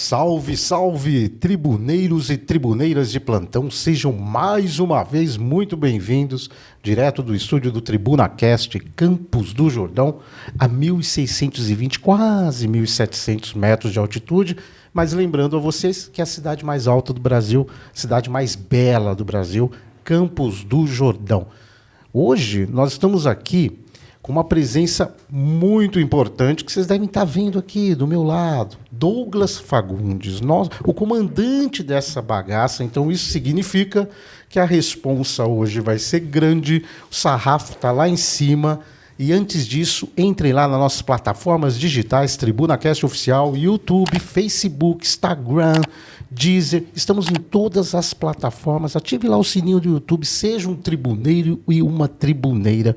Salve, salve, tribuneiros e tribuneiras de plantão, sejam mais uma vez muito bem-vindos, direto do estúdio do TribunaCast, Campos do Jordão, a 1.620, quase 1.700 metros de altitude, mas lembrando a vocês que é a cidade mais alta do Brasil, cidade mais bela do Brasil, Campos do Jordão. Hoje nós estamos aqui com uma presença muito importante que vocês devem estar vendo aqui do meu lado. Douglas Fagundes, o comandante dessa bagaça. Então isso significa que a responsa hoje vai ser grande, o sarrafo está lá em cima. E antes disso, entrem lá nas nossas plataformas digitais, TribunaCast Oficial, YouTube, Facebook, Instagram, Deezer. Estamos em todas as plataformas. Ative lá o sininho do YouTube, seja um tribuneiro e uma tribuneira.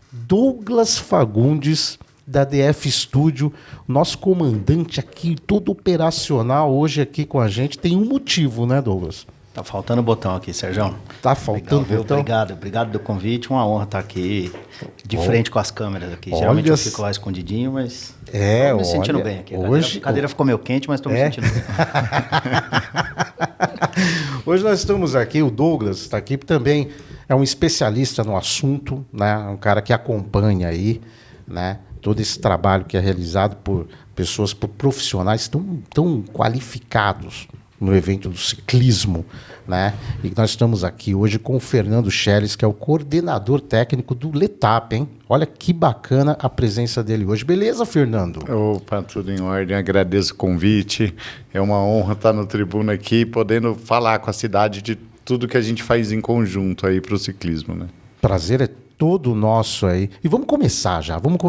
Douglas Fagundes, da DF Studio, nosso comandante aqui, todo operacional hoje aqui com a gente. Tem um motivo, né, Douglas? Tá faltando o botão aqui, Sérgio. Tá faltando o botão? Obrigado do convite, uma honra estar aqui de frente com as câmeras aqui. Olha, geralmente eu fico lá escondidinho, mas tô me sentindo bem aqui. Hoje, a cadeira ficou meio quente, mas estou me sentindo bem. Hoje nós estamos aqui, o Douglas está aqui também, é um especialista no assunto, né? Um cara que acompanha aí, né? Todo esse trabalho que é realizado por pessoas, por profissionais tão qualificados no evento do ciclismo, né? E nós estamos aqui hoje com o Fernando Scheles, que é o coordenador técnico do Letap, hein? Olha que bacana a presença dele hoje. Beleza, Fernando? Opa, tudo em ordem. Agradeço o convite. É uma honra estar no Tribuna aqui, podendo falar com a cidade de tudo que a gente faz em conjunto aí para o ciclismo, né? Prazer é todo nosso aí. E vamos começar já, vamos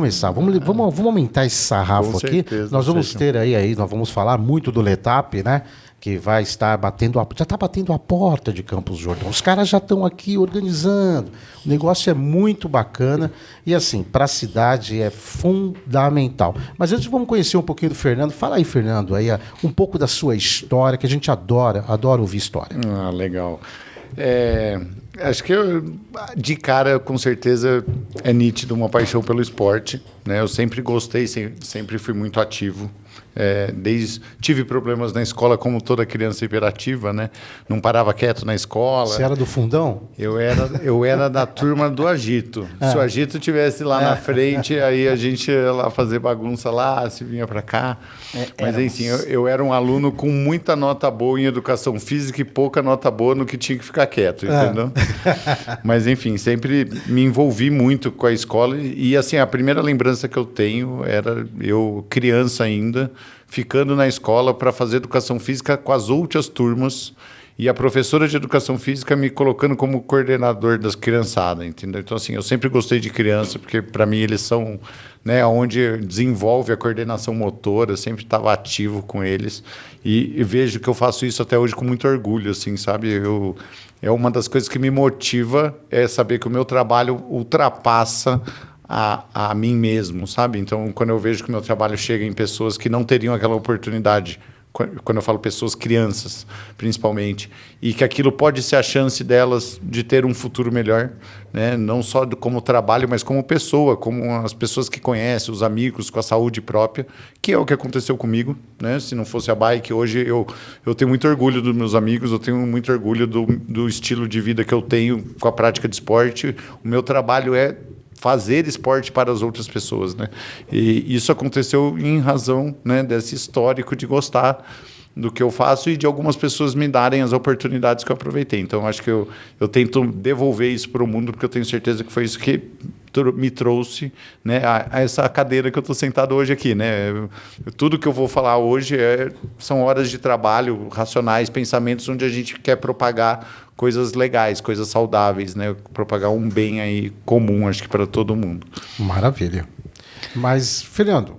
aumentar esse sarrafo com aqui. certeza, Nós vamos ter aí, nós vamos falar muito do Letap, né? Que vai estar já está batendo a porta de Campos do Jordão. Os caras já estão aqui organizando. O negócio é muito bacana e, assim, para a cidade é fundamental. Mas antes vamos conhecer um pouquinho do Fernando. Fala aí, Fernando, aí, um pouco da sua história, que a gente adora ouvir história. Ah, legal. Acho que de cara, com certeza, é nítido uma paixão pelo esporte, né? Eu sempre gostei, sempre fui muito ativo. Tive problemas na escola, como toda criança hiperativa, né? Não parava quieto na escola. Você era do fundão? Eu era da turma do agito. Se o agito estivesse lá na frente, aí a gente ia lá fazer bagunça lá, se vinha para cá. Mas, enfim, eu era um aluno com muita nota boa em educação física e pouca nota boa no que tinha que ficar quieto, entendeu? Mas, enfim, sempre me envolvi muito com a escola. E, assim, a primeira lembrança que eu tenho era eu, criança ainda, ficando na escola para fazer educação física com as outras turmas e a professora de educação física me colocando como coordenador das criançadas, entendeu? Então, assim, eu sempre gostei de criança, porque para mim eles são, né, onde desenvolve a coordenação motora, eu sempre estava ativo com eles e vejo que eu faço isso até hoje com muito orgulho, assim, sabe? É uma das coisas que me motiva é saber que o meu trabalho ultrapassa a mim mesmo, sabe? Então, quando eu vejo que o meu trabalho chega em pessoas que não teriam aquela oportunidade, quando eu falo pessoas, crianças, principalmente, e que aquilo pode ser a chance delas de ter um futuro melhor, né? Não só como trabalho, mas como pessoa, como as pessoas que conhecem, os amigos, com a saúde própria, que é o que aconteceu comigo, né? Se não fosse a bike, hoje eu tenho muito orgulho dos meus amigos, eu tenho muito orgulho do estilo de vida que eu tenho com a prática de esporte. O meu trabalho é fazer esporte para as outras pessoas, né? E isso aconteceu em razão, né, desse histórico de gostar do que eu faço e de algumas pessoas me darem as oportunidades que eu aproveitei. Então, acho que eu tento devolver isso para o mundo, porque eu tenho certeza que foi isso que me trouxe, né, a essa cadeira que eu estou sentado hoje aqui, né? Tudo que eu vou falar hoje são horas de trabalho, racionais, pensamentos onde a gente quer propagar coisas legais, coisas saudáveis, né? Propagar um bem aí comum, acho que para todo mundo. Maravilha. Mas, Fernando,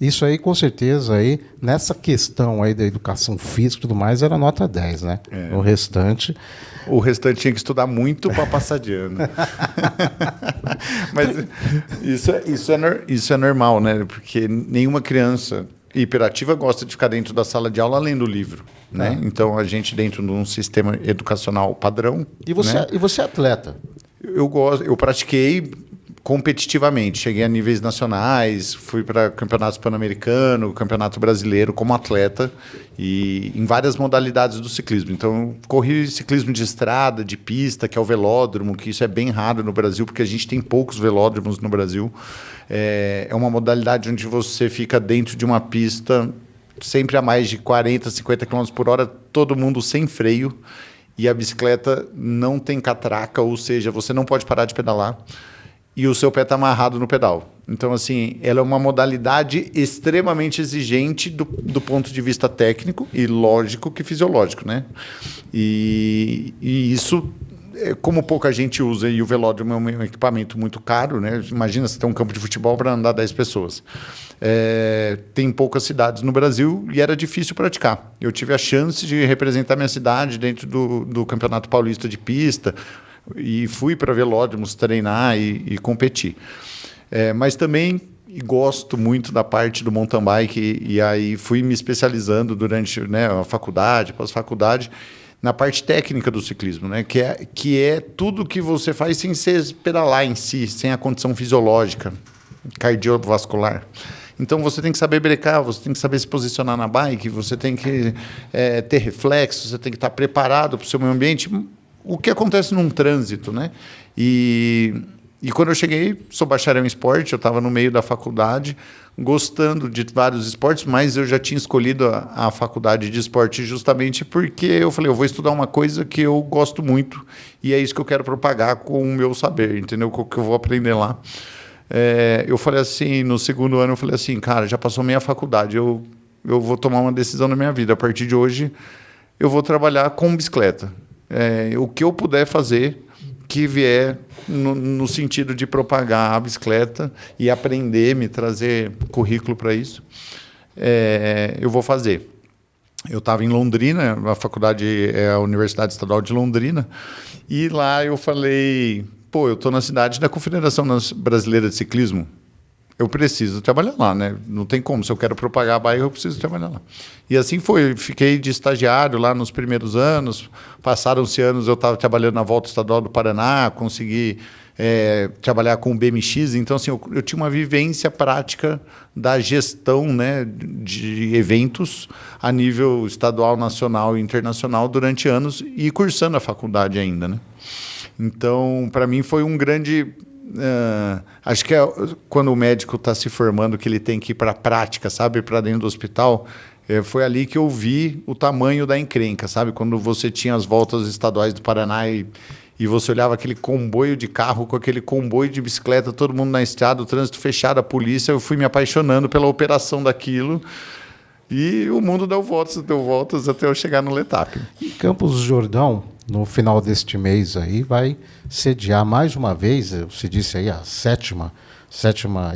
isso aí com certeza aí, nessa questão aí da educação física e tudo mais, era nota 10, né? O restante tinha que estudar muito para passar de ano. Mas isso é normal, né? Porque nenhuma criança hiperativa gosta de ficar dentro da sala de aula lendo o livro, né? Então, a gente dentro de um sistema educacional padrão... E você, né? E você é atleta? Eu pratiquei competitivamente. Cheguei a níveis nacionais, fui para campeonatos pan-americano, campeonato brasileiro como atleta e em várias modalidades do ciclismo. Então, corri ciclismo de estrada, de pista, que é o velódromo, que isso é bem raro no Brasil, porque a gente tem poucos velódromos no Brasil. É uma modalidade onde você fica dentro de uma pista sempre a mais de 40, 50 km por hora, todo mundo sem freio, e a bicicleta não tem catraca, ou seja, você não pode parar de pedalar, e o seu pé está amarrado no pedal. Então, assim, ela é uma modalidade extremamente exigente do ponto de vista técnico e lógico que fisiológico, né? E isso, como pouca gente usa, e o velódromo é um equipamento muito caro, né? Imagina você ter um campo de futebol para andar 10 pessoas. Tem poucas cidades no Brasil e era difícil praticar. Eu tive a chance de representar minha cidade dentro do Campeonato Paulista de Pista, e fui para velódromos treinar e competir. Mas também gosto muito da parte do mountain bike e aí fui me especializando durante, né, a faculdade, pós-faculdade, na parte técnica do ciclismo, né, que é tudo que você faz sem ser pedalar em si, sem a condição fisiológica, cardiovascular. Então, você tem que saber brecar, você tem que saber se posicionar na bike, você tem que ter reflexo, você tem que estar preparado para o seu meio ambiente. O que acontece num trânsito, né? E quando eu cheguei, sou bacharel em esporte, eu estava no meio da faculdade, gostando de vários esportes, mas eu já tinha escolhido a faculdade de esporte justamente porque eu falei, eu vou estudar uma coisa que eu gosto muito e é isso que eu quero propagar com o meu saber, entendeu? O que eu vou aprender lá. Eu falei assim, no segundo ano, eu falei assim, cara, já passou meia faculdade, eu vou tomar uma decisão na minha vida. A partir de hoje, eu vou trabalhar com bicicleta. O que eu puder fazer que vier no sentido de propagar a bicicleta e aprender, me trazer currículo para isso, eu vou fazer. Eu estava em Londrina, a faculdade é a Universidade Estadual de Londrina, e lá eu falei, eu estou na cidade da Confederação Brasileira de Ciclismo, eu preciso trabalhar lá, né? Não tem como, se eu quero propagar a bike, eu preciso trabalhar lá. E assim foi, fiquei de estagiário lá nos primeiros anos, passaram-se anos, eu estava trabalhando na Volta Estadual do Paraná, consegui trabalhar com o BMX, então assim, eu tinha uma vivência prática da gestão, né, de eventos a nível estadual, nacional e internacional durante anos e cursando a faculdade ainda, né? Então, para mim foi um grande... acho que quando o médico está se formando, que ele tem que ir para a prática, sabe, para dentro do hospital, foi ali que eu vi o tamanho da encrenca, sabe, quando você tinha as voltas estaduais do Paraná e você olhava aquele comboio de carro com aquele comboio de bicicleta, todo mundo na estrada, o trânsito fechado, a polícia, eu fui me apaixonando pela operação daquilo e o mundo deu voltas até eu chegar no Letap. E Campos do Jordão, no final deste mês aí, vai sediar mais uma vez, você disse aí, a sétima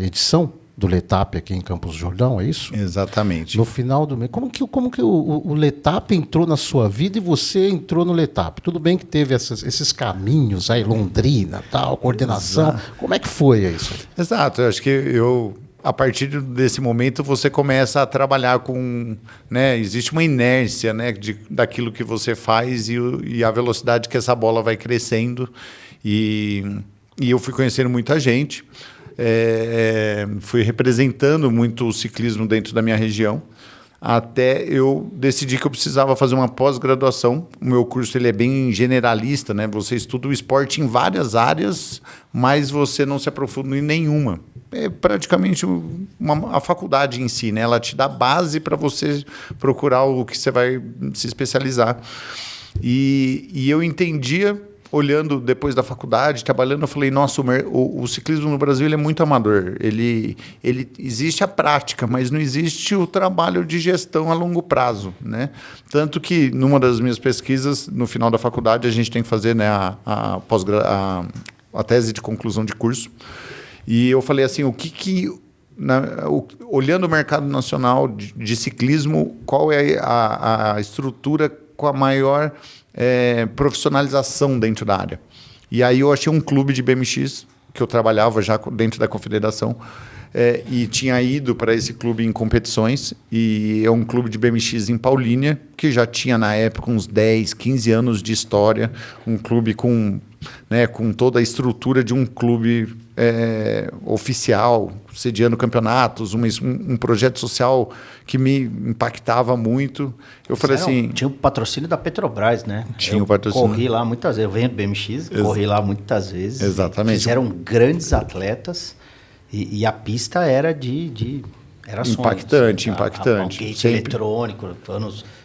edição do Letap aqui em Campos do Jordão, é isso? Exatamente. No final do mês. Como que o Letap entrou na sua vida e você entrou no Letap? Tudo bem que teve esses caminhos aí, Londrina, tal, coordenação. Exato. Como é que foi isso? Exato, eu acho que a partir desse momento você começa a trabalhar com, né, existe uma inércia, né, daquilo que você faz e a velocidade que essa bola vai crescendo e eu fui conhecendo muita gente, fui representando muito o ciclismo dentro da minha região, até eu decidi que eu precisava fazer uma pós-graduação. O meu curso ele é bem generalista, né? Você estuda o esporte em várias áreas, mas você não se aprofunda em nenhuma. É praticamente a faculdade em si, né? Ela te dá base para você procurar o que você vai se especializar. E eu entendia, olhando depois da faculdade, trabalhando, eu falei, nossa, o ciclismo no Brasil ele é muito amador. Ele existe a prática, mas não existe o trabalho de gestão a longo prazo, né? Tanto que, numa das minhas pesquisas, no final da faculdade, a gente tem que fazer, né, a tese de conclusão de curso. E eu falei assim, olhando o mercado nacional de ciclismo, qual é a estrutura com a maior profissionalização dentro da área? E aí eu achei um clube de BMX, que eu trabalhava já dentro da confederação, e tinha ido para esse clube em competições, e é um clube de BMX em Paulínia, que já tinha na época uns 10, 15 anos de história, um clube com toda a estrutura de um clube oficial, sediando campeonatos, um projeto social que me impactava muito. Eu falei assim... Tinha o patrocínio da Petrobras, né? Tinha o patrocínio. Corri lá muitas vezes, eu venho do BMX, corri lá muitas vezes. Exatamente. Fizeram grandes atletas e a pista era era impactante, sonho, impactante. Gate eletrônico,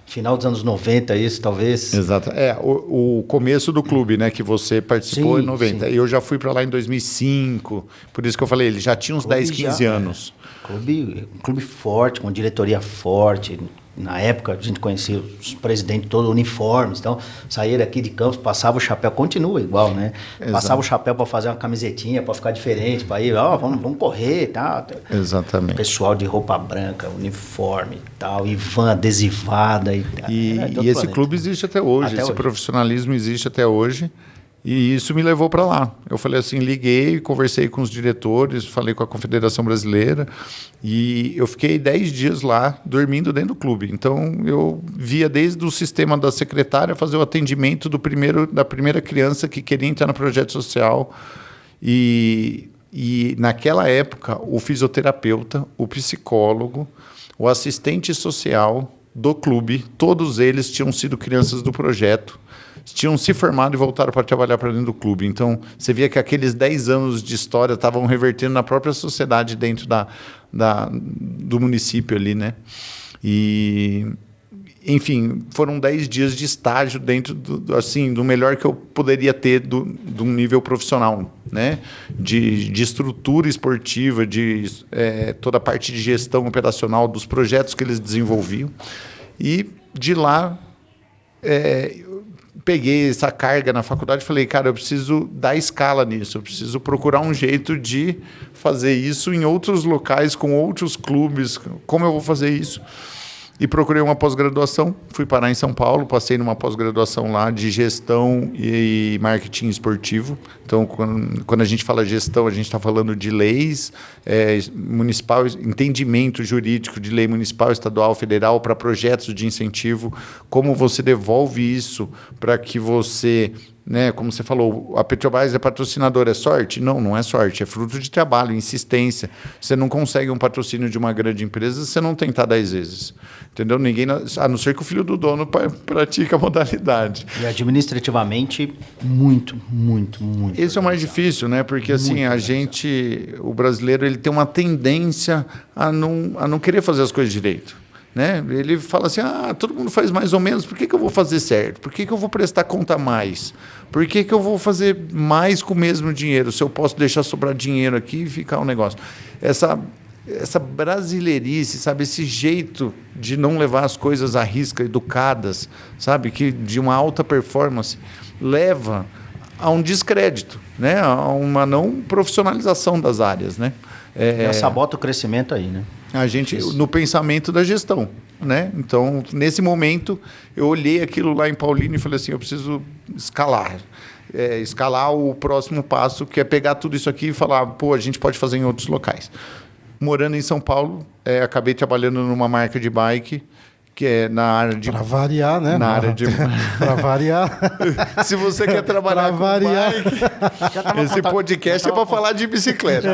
final dos anos 90, isso talvez. Exato. O começo do clube, né, que você participou em 90. Sim. Eu já fui para lá em 2005, por isso que eu falei, ele já tinha uns 10, 15 anos. Um clube forte, com diretoria forte. Na época, a gente conhecia os presidentes todos uniformes, então saía daqui de Campos, passava o chapéu, continua igual, né? Exato. Passava o chapéu para fazer uma camisetinha, para ficar diferente, para ir, vamos correr e tal. Exatamente. Pessoal de roupa branca, uniforme e tal, e van adesivada. E esse clube existe até hoje, esse profissionalismo existe até hoje. E isso me levou para lá. Eu falei assim, liguei, conversei com os diretores, falei com a Confederação Brasileira e eu fiquei 10 dias lá, dormindo dentro do clube. Então, eu via desde o sistema da secretária fazer o atendimento da primeira criança que queria entrar no projeto social. E naquela época, o fisioterapeuta, o psicólogo, o assistente social do clube, todos eles tinham sido crianças do projeto. Tinham se formado e voltaram para trabalhar para dentro do clube. Então, você via que aqueles 10 anos de história estavam revertendo na própria sociedade dentro do município ali, né? E, enfim, foram 10 dias de estágio dentro do melhor que eu poderia ter de um nível profissional, né? De estrutura esportiva, toda a parte de gestão operacional dos projetos que eles desenvolviam. E, de lá... peguei essa carga na faculdade e falei, cara, eu preciso dar escala nisso, eu preciso procurar um jeito de fazer isso em outros locais, com outros clubes, como eu vou fazer isso? E procurei uma pós-graduação, fui parar em São Paulo, passei numa pós-graduação lá de gestão e marketing esportivo. Então, quando a gente fala gestão, a gente está falando de leis municipal, entendimento jurídico de lei municipal, estadual, federal, para projetos de incentivo, como você devolve isso para que você... Né, como você falou, a Petrobras é patrocinadora, é sorte? Não, não é sorte, é fruto de trabalho, insistência. Você não consegue um patrocínio de uma grande empresa se você não tentar 10 vezes. Entendeu? Ninguém, a não ser que o filho do dono pratique a modalidade. E administrativamente, muito. Esse é o mais difícil, né? Porque assim, o brasileiro, ele tem uma tendência a não querer fazer as coisas direito. Né? Ele fala assim, todo mundo faz mais ou menos, por que eu vou fazer certo? Por que eu vou prestar conta mais? Por que eu vou fazer mais com o mesmo dinheiro? Se eu posso deixar sobrar dinheiro aqui e ficar um negócio. Essa brasileirice, sabe? Esse jeito de não levar as coisas à risca, educadas, sabe? Que de uma alta performance, leva a um descrédito, né? A uma não profissionalização das áreas, né? Sabota o crescimento aí, né? A gente, no pensamento da gestão, né? Então, nesse momento, eu olhei aquilo lá em Paulínia e falei assim, eu preciso escalar. Escalar o próximo passo, que é pegar tudo isso aqui e falar, a gente pode fazer em outros locais. Morando em São Paulo, acabei trabalhando numa marca de bike, que é na área de... Para variar, né? Na área de... Para variar. Se você quer trabalhar com bike, esse podcast é para falar de bicicleta.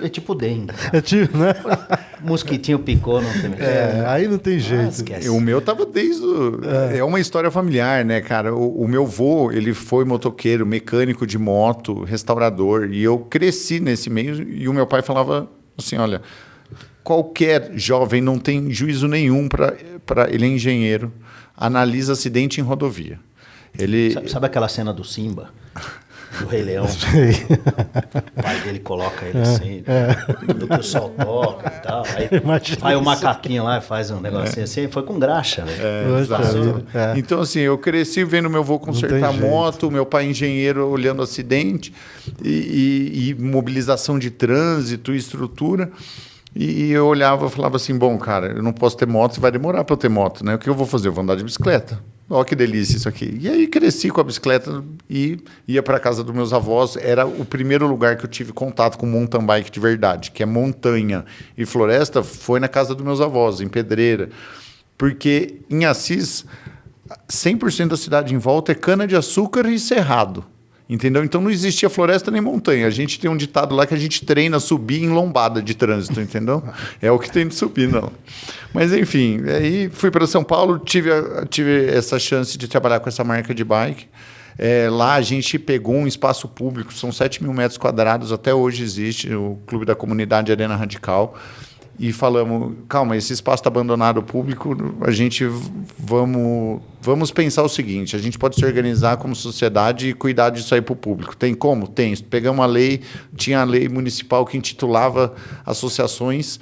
É tipo dengue. É tipo, né? Mosquitinho picou, não tem... aí não tem jeito. O meu tava desde... É uma história familiar, né, cara? O meu vô, ele foi motoqueiro, mecânico de moto, restaurador, e eu cresci nesse meio, e o meu pai falava assim, olha... Qualquer jovem não tem juízo nenhum ele é engenheiro, analisa acidente em rodovia. Sabe aquela cena do Simba, do Rei Leão? O pai dele coloca ele assim, tudo que o sol toca e tal. Aí o macaquinho lá faz um negocinho assim, foi com graxa. Né? Então, assim, eu cresci vendo meu avô consertar moto, meu pai engenheiro olhando acidente e mobilização de trânsito e estrutura. E eu olhava e falava assim, bom, cara, eu não posso ter moto, vai demorar para eu ter moto, né? O que eu vou fazer? Eu vou andar de bicicleta. Ó, que delícia isso aqui. E aí cresci com a bicicleta e ia para casa dos meus avós. Era o primeiro lugar que eu tive contato com mountain bike de verdade, que é montanha e floresta, foi na casa dos meus avós, em Pedreira. Porque em Assis, 100% da cidade em volta é cana-de-açúcar e cerrado. Entendeu? Então não existia floresta nem montanha. A gente tem um ditado lá que a gente treina subir em lombada de trânsito, entendeu? É o que tem de subir, não. Mas, enfim, aí fui para São Paulo, tive essa chance de trabalhar com essa marca de bike. Lá a gente pegou um espaço público, são 7.000 metros quadrados, até hoje existe o Clube da Comunidade Arena Radical. E falamos, calma, esse espaço está abandonado ao público, a gente vamos pensar o seguinte, a gente pode se organizar como sociedade e cuidar disso aí para o público. Tem como? Tem. Pegamos uma lei, tinha a lei municipal que intitulava associações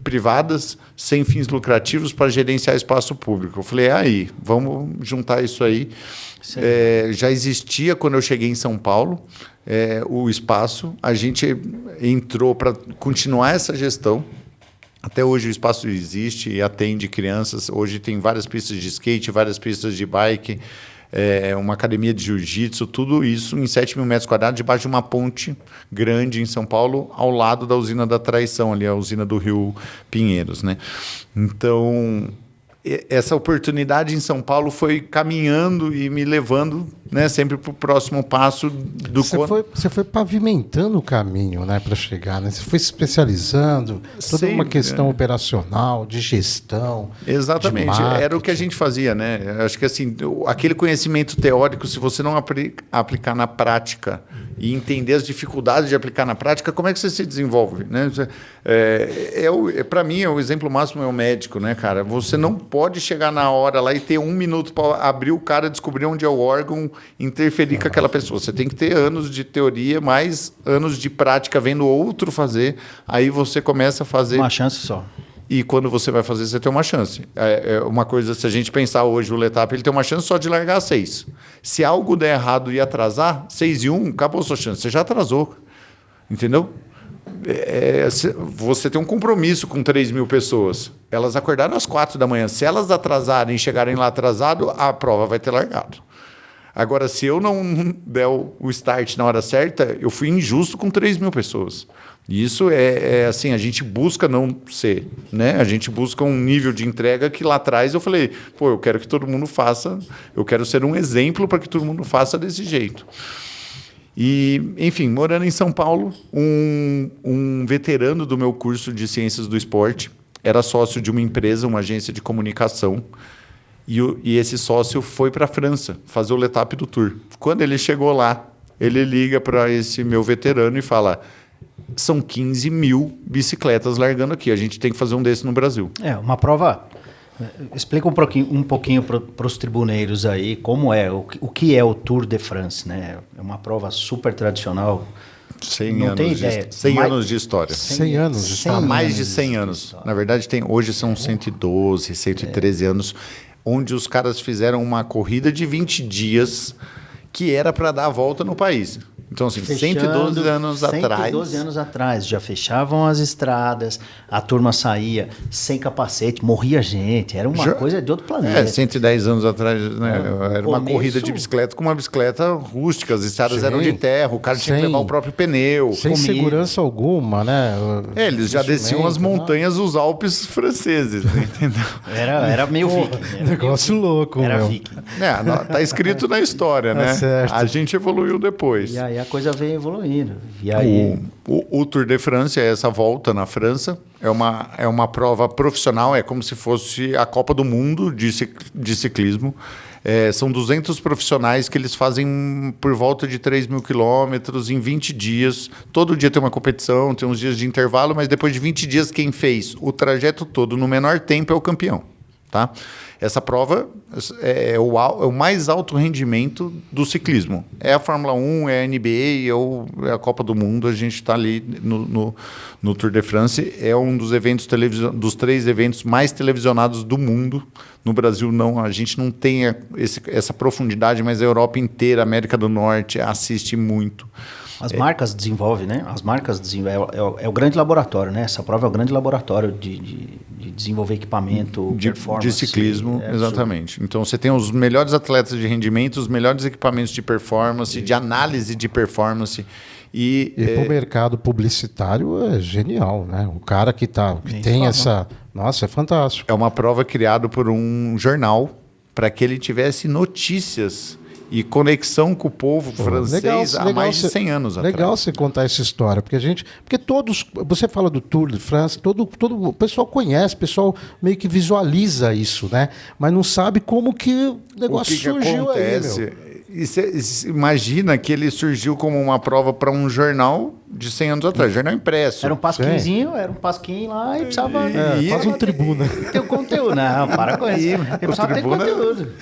privadas sem fins lucrativos para gerenciar espaço público. Eu falei, aí, vamos juntar isso aí. Já existia quando eu cheguei em São Paulo, o espaço, a gente entrou para continuar essa gestão. Até hoje o espaço existe e atende crianças. Hoje tem várias pistas de skate, várias pistas de bike, uma academia de jiu-jitsu, tudo isso em 7.000 metros quadrados, debaixo de uma ponte grande em São Paulo, ao lado da usina da Traição, ali a usina do Rio Pinheiros, né? Então, essa oportunidade em São Paulo foi caminhando e me levando, né, sempre para o próximo passo do... Você foi pavimentando o caminho, né, para chegar, né? Você foi se especializando, toda uma questão operacional, de gestão. Exatamente, era o que a gente fazia, né? Acho que assim, aquele conhecimento teórico, se você não aplicar na prática e entender as dificuldades de aplicar na prática, como é que você se desenvolve, né? Para mim, o exemplo máximo é o médico, né, cara? Você não pode chegar na hora lá e ter 1 minuto para abrir o cara, descobrir onde é o órgão, interferir com aquela pessoa. Você tem que ter anos de teoria, mais anos de prática vendo outro fazer, aí você começa a fazer... Uma chance só. E quando você vai fazer, você tem uma chance. Uma coisa, se a gente pensar hoje, o Letap, ele tem uma chance só de largar 6. Se algo der errado e atrasar, 6 e 1, acabou a sua chance. Você já atrasou. Entendeu? Você tem um compromisso com 3.000 pessoas. Elas acordaram às 4 da manhã. Se elas atrasarem e chegarem lá atrasado, a prova vai ter largado. Agora, se eu não der o start na hora certa, eu fui injusto com 3.000 pessoas. E isso assim, a gente busca não ser, né? A gente busca um nível de entrega que lá atrás eu falei, eu quero que todo mundo faça, eu quero ser um exemplo para que todo mundo faça desse jeito. E, enfim, morando em São Paulo, um veterano do meu curso de Ciências do Esporte era sócio de uma empresa, uma agência de comunicação, e esse sócio foi para a França fazer o Letap do Tour. Quando ele chegou lá, ele liga para esse meu veterano e fala... São 15.000 bicicletas largando aqui. A gente tem que fazer um desse no Brasil. Uma prova... Explica um pouquinho para os tribuneiros aí como o que é o Tour de France, né? É uma prova super tradicional. 100 anos de história. 100 anos de história. Mais de 100 anos. Na verdade, hoje são 112, 113 anos, onde os caras fizeram uma corrida de 20 dias que era para dar a volta no país. Então, assim, 112 anos atrás... 112 anos atrás, já fechavam as estradas, a turma saía sem capacete, morria gente, era uma coisa de outro planeta. 110 anos atrás, né, era uma corrida de bicicleta com uma bicicleta rústica, as estradas eram de terra, o cara tinha que levar o próprio pneu. Sem segurança alguma, né? Eles já desciam as montanhas, os Alpes franceses, entendeu? Era meio viking. Negócio louco, era viking. Tá escrito na história, né? Certo. A gente evoluiu depois. E aí a coisa veio evoluindo. E aí... o Tour de France é essa volta na França. É uma prova profissional, é como se fosse a Copa do Mundo de ciclismo. São 200 profissionais que eles fazem por volta de 3.000 quilômetros em 20 dias. Todo dia tem uma competição, tem uns dias de intervalo, mas depois de 20 dias, quem fez o trajeto todo no menor tempo é o campeão. Tá? Essa prova é o mais alto rendimento do ciclismo. É a Fórmula 1, é a NBA, é a Copa do Mundo. A gente está ali no Tour de France. É um dos eventos dos 3 eventos mais televisionados do mundo. No Brasil, não, a gente não tem essa profundidade, mas a Europa inteira, a América do Norte, assiste muito. As marcas desenvolvem, né? As marcas é o grande laboratório, né? Essa prova é o grande laboratório de desenvolver equipamento, performance. De ciclismo, exatamente. Então, você tem os melhores atletas de rendimento, os melhores equipamentos de performance, de análise de performance. E para o mercado publicitário é genial, né? O cara que tem essa... Nossa, é fantástico. É uma prova criada por um jornal para que ele tivesse notícias e conexão com o povo francês há mais de 100 anos atrás. Legal você contar essa história, porque todos, você fala do Tour de France, todo o pessoal conhece, o pessoal meio que visualiza isso, né? Mas não sabe como que o negócio surgiu acontece? aí, meu. E você imagina que ele surgiu como uma prova para um jornal de 100 anos atrás, jornal impresso. Era um pasquinzinho, lá e precisava... Quase um Tribuna. Ter o conteúdo. Não, para com isso. Ele precisava ter conteúdo.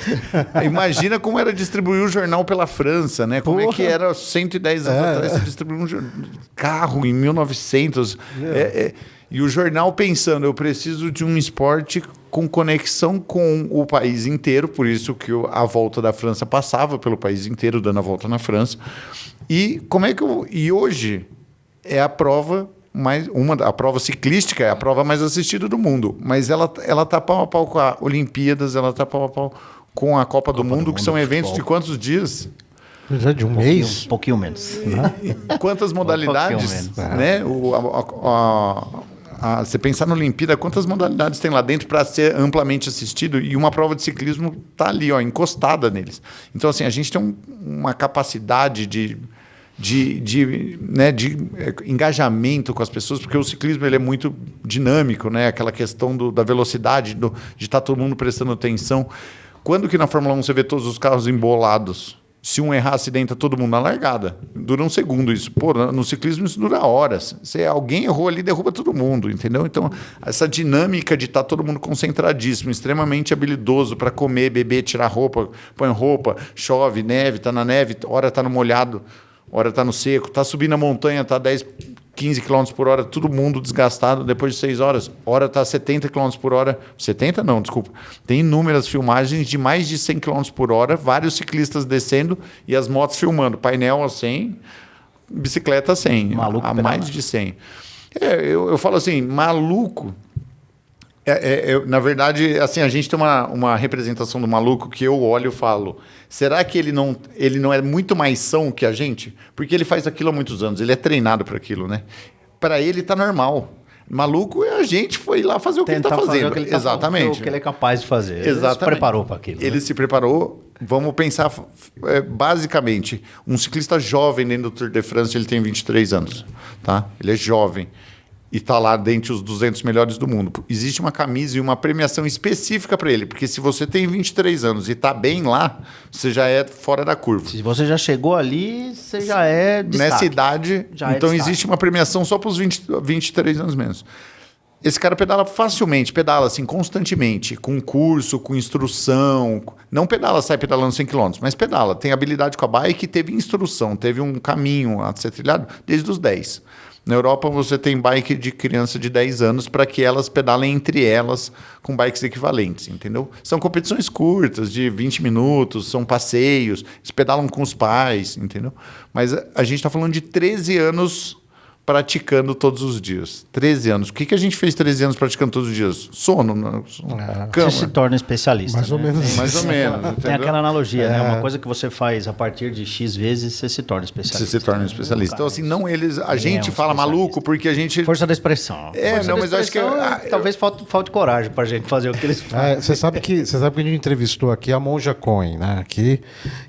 Imagina como era distribuir o jornal pela França, né? Como é que era 110 anos atrás você distribuir um carro em 1900. E o jornal pensando, eu preciso de um esporte com conexão com o país inteiro, por isso que a Volta da França passava pelo país inteiro, dando a volta na França. E como é que e hoje é a prova a prova ciclística é a prova mais assistida do mundo, mas ela tá pau a pau com a Olimpíadas, ela tá pau a pau com a Copa do Mundo, que são eventos de quantos dias? Já de um mês? Um pouquinho menos. Quantas modalidades, né? Você pensar na Olimpíada, quantas modalidades tem lá dentro para ser amplamente assistido, e uma prova de ciclismo está ali, encostada neles. Então, assim, a gente tem uma capacidade de engajamento com as pessoas, porque o ciclismo ele é muito dinâmico, né? Aquela questão da velocidade, de estar todo mundo prestando atenção. Quando que na Fórmula 1 você vê todos os carros embolados? Se um errar, acidenta todo mundo na largada. Dura um segundo isso. Pô, no ciclismo isso dura horas. Se alguém errou ali, derruba todo mundo, entendeu? Então, essa dinâmica de estar todo mundo concentradíssimo, extremamente habilidoso para comer, beber, tirar roupa, põe roupa, chove, neve, está na neve, hora está no molhado, hora está no seco, está subindo a montanha, está 10, 15 km por hora, todo mundo desgastado depois de 6 horas. Hora está 70 km por hora. 70 não, desculpa. Tem inúmeras filmagens de mais de 100 km por hora, vários ciclistas descendo e as motos filmando. Painel a 100, bicicleta a 100. Maluco a mais de 100. Eu falo assim, maluco... na verdade, assim, a gente tem uma representação do maluco que eu olho e falo, será que ele não é muito mais são que a gente? Porque ele faz aquilo há muitos anos, ele é treinado para aquilo, né? Para ele está normal. Maluco é a gente foi lá fazer o que ele está fazendo. Exatamente. O que ele é capaz de fazer. Exatamente. Ele se preparou para aquilo. Ele se preparou. Vamos pensar, basicamente, um ciclista jovem dentro do Tour de France, ele tem 23 anos, tá? Ele é jovem. E está lá dentre os 200 melhores do mundo. Existe uma camisa e uma premiação específica para ele, porque se você tem 23 anos e está bem lá, você já é fora da curva. Se você já chegou ali, você já é destaque. Nessa idade, então existe uma premiação só para os 23 anos menos. Esse cara pedala facilmente, pedala assim, constantemente, com curso, com instrução. Não pedala, sai pedalando 100 km, mas pedala. Tem habilidade com a bike, teve instrução, teve um caminho a ser trilhado desde os 10. Na Europa, você tem bike de criança de 10 anos para que elas pedalem entre elas com bikes equivalentes, entendeu? São competições curtas, de 20 minutos, são passeios, eles pedalam com os pais, entendeu? Mas a gente está falando de 13 anos praticando todos os dias. 13 anos. O que a gente fez 13 anos praticando todos os dias? Sono, cama. Você se torna especialista. Mais ou menos. Mais ou menos. Tem aquela analogia, né? Uma coisa que você faz a partir de X vezes, você se torna especialista. Você se torna especialista. Então, assim, não eles... A gente fala maluco porque a gente... Força da expressão. Mas eu acho que... Talvez falte coragem pra gente fazer o que eles fazem. Você sabe que a gente entrevistou aqui a Monja Cohen, né? Aqui,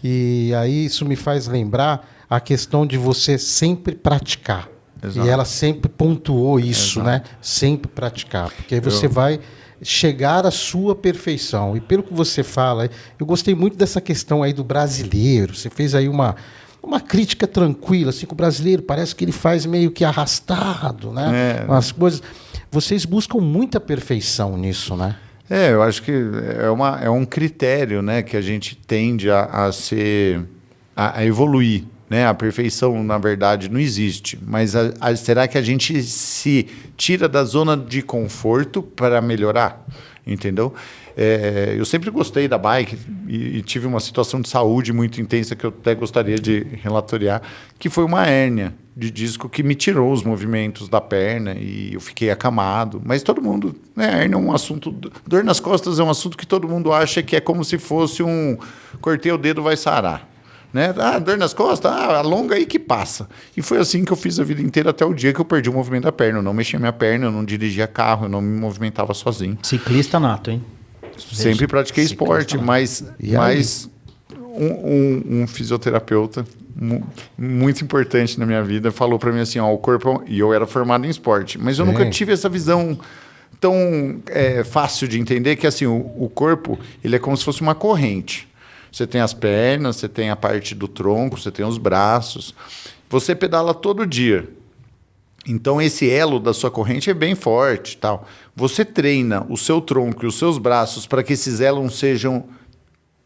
e aí isso me faz lembrar a questão de você sempre praticar. Exato. E ela sempre pontuou isso, né? Sempre praticar. Porque aí você vai chegar à sua perfeição. E pelo que você fala, eu gostei muito dessa questão aí do brasileiro. Você fez aí uma crítica tranquila, assim, que o brasileiro parece que ele faz meio que arrastado, né? As coisas. Vocês buscam muita perfeição nisso, né? Eu acho que é um critério, né, que a gente tende a evoluir. Né? A perfeição, na verdade, não existe. Mas será que a gente se tira da zona de conforto para melhorar? entendeu? Eu sempre gostei da bike e tive uma situação de saúde muito intensa que eu até gostaria de relatoriar, que foi uma hérnia de disco que me tirou os movimentos da perna e eu fiquei acamado. Mas todo mundo, né, hérnia é um assunto... Dor nas costas é um assunto que todo mundo acha que é como se fosse cortei o dedo, vai sarar. Né? Dor nas costas, alonga aí que passa. E foi assim que eu fiz a vida inteira até o dia que eu perdi o movimento da perna. Eu não mexia minha perna, eu não dirigia carro, eu não me movimentava sozinho. Ciclista nato, hein? Sempre pratiquei esporte, mas um fisioterapeuta muito importante na minha vida falou para mim assim, o corpo... E eu era formado em esporte, mas eu nunca tive essa visão tão fácil de entender que assim, o corpo ele é como se fosse uma corrente. Você tem as pernas, você tem a parte do tronco, você tem os braços. Você pedala todo dia. Então, esse elo da sua corrente é bem forte. Tal. Você treina o seu tronco e os seus braços para que esses elos sejam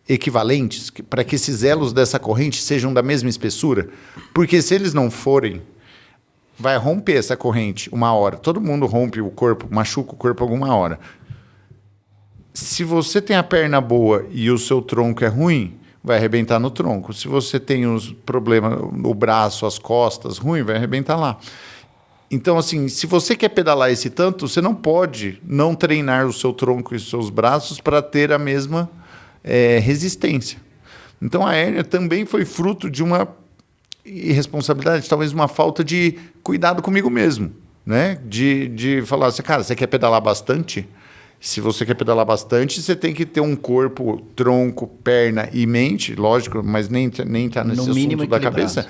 equivalentes, para que esses elos dessa corrente sejam da mesma espessura. Porque se eles não forem, vai romper essa corrente uma hora. Todo mundo rompe o corpo, machuca o corpo alguma hora. Se você tem a perna boa e o seu tronco é ruim, vai arrebentar no tronco. Se você tem os problemas no braço, as costas, ruim, vai arrebentar lá. Então, assim, se você quer pedalar esse tanto, você não pode não treinar o seu tronco e os seus braços para ter a mesma resistência. Então, a hérnia também foi fruto de uma irresponsabilidade, talvez uma falta de cuidado comigo mesmo, né? De falar assim, cara, você quer pedalar bastante? Se você quer pedalar bastante, você tem que ter um corpo, tronco, perna e mente, lógico, mas nem tá nesse assunto da cabeça,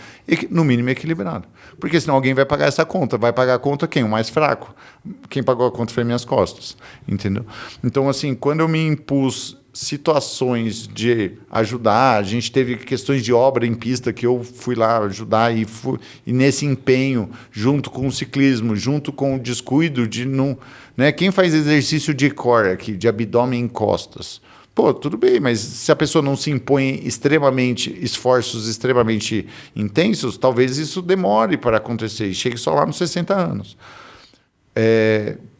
no mínimo equilibrado. Porque senão alguém vai pagar essa conta. Vai pagar a conta quem? O mais fraco. Quem pagou a conta foi minhas costas, entendeu? Então, assim, quando eu me impus situações de ajudar, a gente teve questões de obra em pista que eu fui lá ajudar e nesse empenho, junto com o ciclismo, junto com o descuido de não... Né? Quem faz exercício de core aqui, de abdômen e costas? Pô, tudo bem, mas se a pessoa não se impõe esforços extremamente intensos, talvez isso demore para acontecer e chegue só lá nos 60 anos.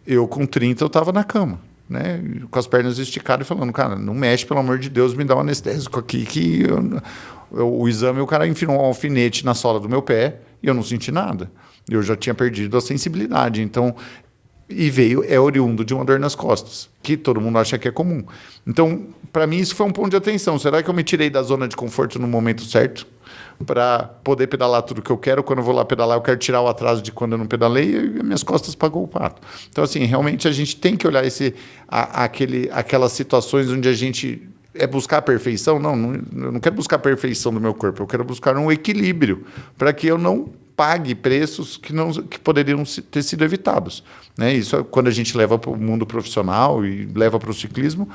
Eu, com 30, eu estava na cama, né? Com as pernas esticadas e falando, cara, não mexe, pelo amor de Deus, me dá um anestésico aqui, que o exame, o cara enfiou um alfinete na sola do meu pé e eu não senti nada. Eu já tinha perdido a sensibilidade, então... E oriundo de uma dor nas costas, que todo mundo acha que é comum. Então, para mim, isso foi um ponto de atenção. Será que eu me tirei da zona de conforto no momento certo para poder pedalar tudo que eu quero? Quando eu vou lá pedalar, eu quero tirar o atraso de quando eu não pedalei e minhas costas pagou o pato. Então, assim, realmente a gente tem que olhar aquelas situações onde a gente... buscar a perfeição? Não, eu não quero buscar a perfeição do meu corpo. Eu quero buscar um equilíbrio para que eu não pague preços que poderiam ter sido evitados. Né? Isso, quando a gente leva para o mundo profissional e leva para o ciclismo,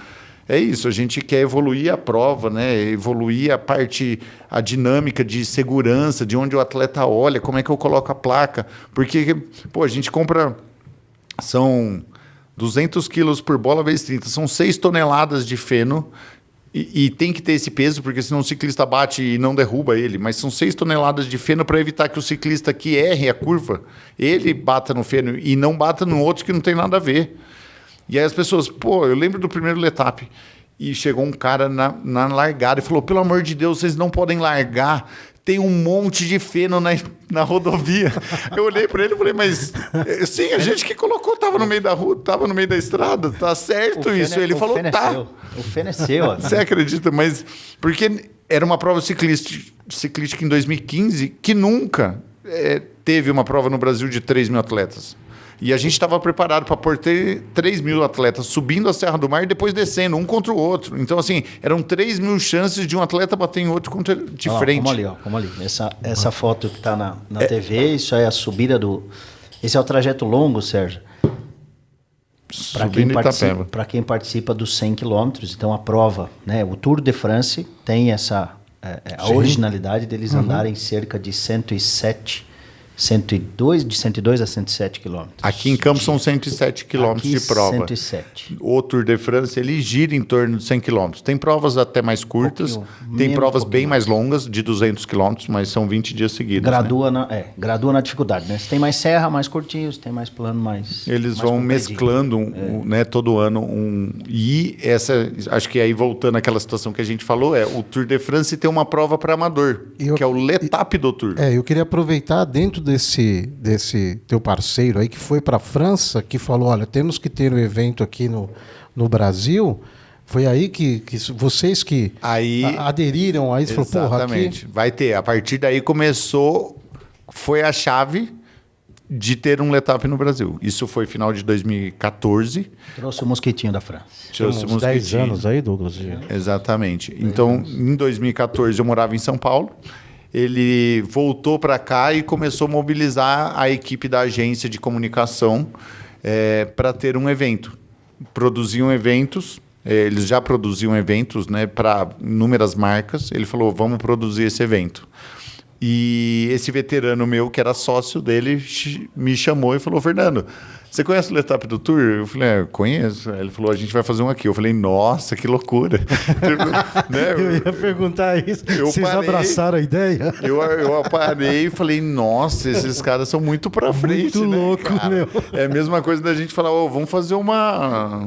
é isso. A gente quer evoluir a prova, né? Evoluir a dinâmica de segurança, de onde o atleta olha, como é que eu coloco a placa. Porque, a gente compra... São 200 quilos por bola vezes 30. São 6 toneladas de feno. E tem que ter esse peso, porque senão o ciclista bate e não derruba ele. Mas são 6 toneladas de feno para evitar que o ciclista que erre a curva, ele bata no feno e não bata no outro que não tem nada a ver. E aí as pessoas, eu lembro do primeiro Letap. E chegou um cara na largada e falou, pelo amor de Deus, vocês não podem largar. Tem um monte de feno na rodovia. Eu olhei para ele e falei, mas sim, a gente que colocou, estava no meio da rua, estava no meio da estrada, tá certo isso. Ele falou, tá. O feno é seu. Você acredita? Mas porque era uma prova ciclística em 2015 que nunca teve uma prova no Brasil de 3 mil atletas. E a gente estava preparado para pôr 3 mil atletas subindo a Serra do Mar e depois descendo, um contra o outro. Então, assim, eram 3 mil chances de um atleta bater em outro de frente. Como ali. Essa foto que está na TV, isso é a subida do... Esse é o trajeto longo, Sérgio. Para quem participa dos 100 quilômetros, então a prova, né, o Tour de France tem a originalidade deles andarem cerca de 107 de 102 a 107 quilômetros. Aqui em Campos são 107 quilômetros de prova. 107. O Tour de France, ele gira em torno de 100 quilômetros. Tem provas até mais curtas, tem provas bem mais longas, de 200 quilômetros, mas são 20 dias seguidos. Gradua na dificuldade, né? Se tem mais serra, mais curtinho, se tem mais plano, mais... Eles mais vão mesclando, né, todo ano. E acho que aí voltando àquela situação que a gente falou, o Tour de France tem uma prova para amador, que é o L'Étape do Tour. Eu queria aproveitar dentro desse teu parceiro aí que foi para a França, que falou, olha, temos que ter um evento aqui no Brasil. Foi aí que vocês que aderiram a isso, falou, porra, aqui... Vai ter. A partir daí foi a chave de ter um L'Étape no Brasil. Isso foi final de 2014. Trouxe o mosquitinho da França. Trouxe uns 10 anos aí, Douglas. Exatamente. Então, em 2014 eu morava em São Paulo. Ele voltou para cá e começou a mobilizar a equipe da agência de comunicação para ter um evento. Produziam eventos, eles já produziam eventos, né, para inúmeras marcas. Ele falou, vamos produzir esse evento. E esse veterano meu, que era sócio dele, me chamou e falou, Fernando, você conhece o L'Étape do Tour? Eu falei, conheço. Ele falou, a gente vai fazer um aqui. Eu falei, nossa, que loucura. Né? Eu ia perguntar isso. Vocês abraçaram a ideia? Eu parei e falei, nossa, esses caras são muito pra frente. Muito né, louco, cara? meu. É a mesma coisa da gente falar, vamos fazer uma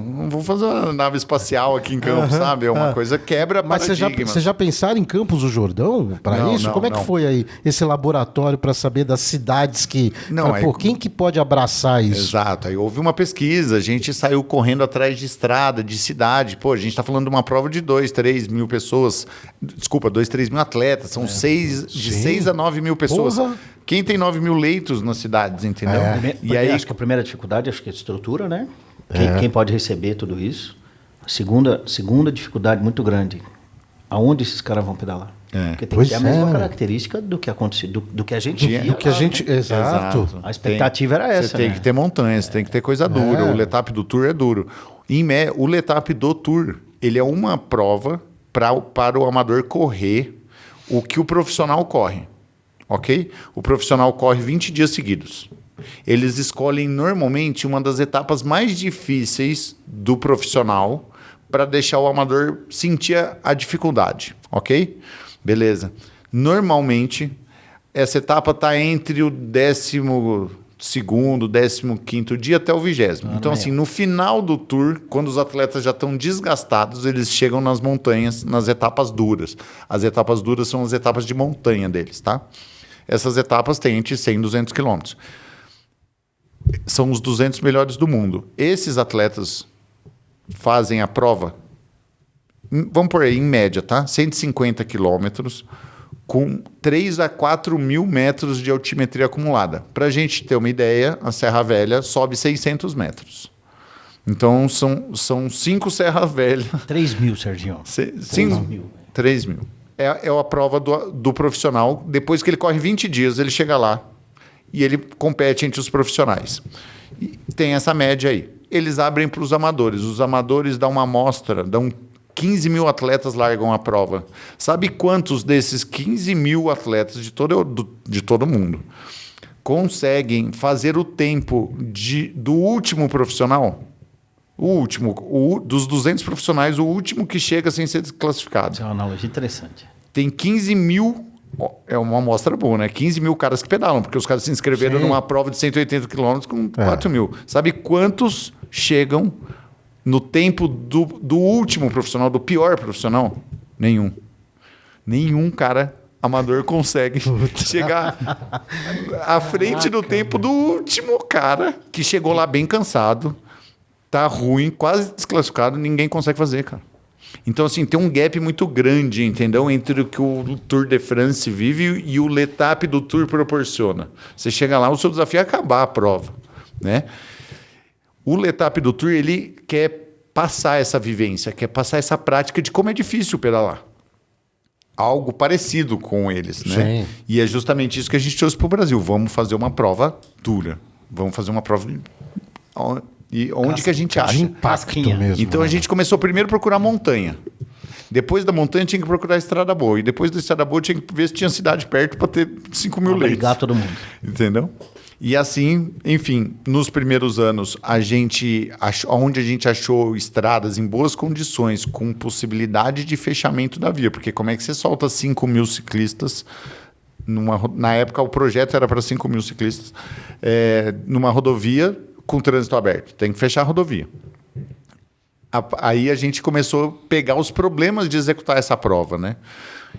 nave espacial aqui em Campos, sabe? É uma coisa quebra paradigma. Mas vocês já pensaram em Campos do Jordão para isso? Como é que foi aí esse laboratório para saber das cidades que... quem que pode abraçar isso? Exato. Aí houve uma pesquisa, a gente saiu correndo atrás de estrada, de cidade. Pô, a gente está falando de uma prova de 2, 3 mil pessoas. Desculpa, 2, 3 mil atletas. São de 6 a 9 mil pessoas. Porra. Quem tem 9 mil leitos nas cidades, entendeu? E aí, acho que a primeira dificuldade, acho que é a estrutura, né? Quem pode receber tudo isso? A segunda dificuldade muito grande. Aonde esses caras vão pedalar? Porque tem que ter a mesma característica do que aconteceu, do que a gente via. Do que a gente... Exato. A expectativa era essa. Você tem que ter montanhas, você tem que ter coisa dura. O L'Étape do Tour é duro. O L'Étape do Tour, ele é uma prova para o amador correr o que o profissional corre. Ok? O profissional corre 20 dias seguidos. Eles escolhem normalmente uma das etapas mais difíceis do profissional para deixar o amador sentir a dificuldade. Ok? Beleza. Normalmente, essa etapa está entre o 12º, 15º dia até o 20º. Então, assim, no final do tour, quando os atletas já estão desgastados, eles chegam nas montanhas, nas etapas duras. As etapas duras são as etapas de montanha deles, tá? Essas etapas têm entre 100 e 200 quilômetros. São os 200 melhores do mundo. Esses atletas fazem a prova, vamos por aí, em média, tá? 150 quilômetros, com 3 a 4 mil metros de altimetria acumulada. Para a gente ter uma ideia, a Serra Velha sobe 600 metros. Então, são 5 Serra Velha. 3 mil, Serginho. 3 mil. É a prova do profissional. Depois que ele corre 20 dias, ele chega lá e ele compete entre os profissionais. E tem essa média aí. Eles abrem para os amadores. Os amadores dão uma amostra, 15 mil atletas largam a prova. Sabe quantos desses 15 mil atletas de todo mundo conseguem fazer o tempo do último profissional? O último, dos 200 profissionais, o último que chega sem ser desclassificado. Isso é uma analogia interessante. Tem 15 mil... É uma amostra boa, né? 15 mil caras que pedalam, porque os caras se inscreveram numa prova de 180 quilômetros com 4 mil. Sabe quantos chegam no tempo do último profissional, do pior profissional? Nenhum. Nenhum cara amador consegue chegar à frente do tempo do último cara que chegou lá bem cansado, tá ruim, quase desclassificado, ninguém consegue fazer, cara. Então, assim, tem um gap muito grande, entendeu? Entre o que o Tour de France vive e o L'Étape do Tour proporciona. Você chega lá, o seu desafio é acabar a prova, né? O L'Étape do Tour, ele quer passar essa vivência, quer passar essa prática de como é difícil pedalar. Algo parecido com eles, né? Sim. E é justamente isso que a gente trouxe para o Brasil. Vamos fazer uma prova dura. Vamos fazer uma prova... E onde que a gente acha? De impacto mesmo. Então a gente começou primeiro a procurar montanha. Depois da montanha tinha que procurar a estrada boa. E depois da estrada boa tinha que ver se tinha cidade perto para ter 5 mil leitos. Obrigar todo mundo. Entendeu? E assim, enfim, nos primeiros anos, onde a gente achou estradas em boas condições, com possibilidade de fechamento da via, porque como é que você solta 5 mil ciclistas? Na época, o projeto era para 5 mil ciclistas, numa rodovia com trânsito aberto. Tem que fechar a rodovia. Aí a gente começou a pegar os problemas de executar essa prova, né?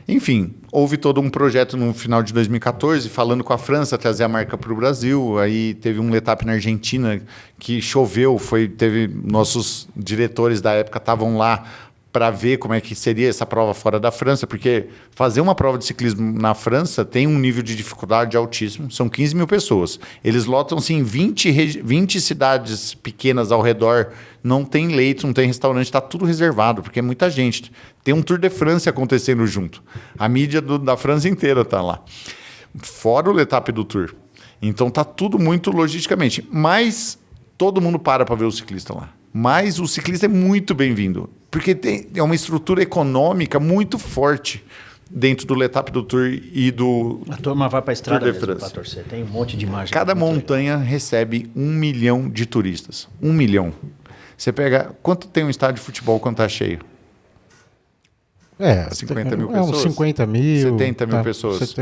Enfim, houve todo um projeto no final de 2014, falando com a França, trazer a marca para o Brasil. Aí teve um Letap na Argentina que choveu, teve nossos diretores da época estavam lá para ver como é que seria essa prova fora da França, porque fazer uma prova de ciclismo na França tem um nível de dificuldade altíssimo, são 15 mil pessoas. Eles lotam-se em 20 cidades pequenas ao redor, não tem leito, não tem restaurante, está tudo reservado, porque é muita gente. Tem um Tour de France acontecendo junto. A mídia da França inteira está lá. Fora o Letap do Tour. Então está tudo muito logisticamente. Mas todo mundo para ver o ciclista lá. Mas o ciclista é muito bem-vindo, porque é uma estrutura econômica muito forte dentro do Letap do Tour e do A turma vai para a estrada Tour de mesmo France. para torcer. Tem um monte de margem. Cada montanha recebe 1 milhão de turistas. 1 milhão. Você pega... Quanto tem um estádio de futebol quando está cheio? 50 mil pessoas? Uns 50 mil. 70 mil pessoas.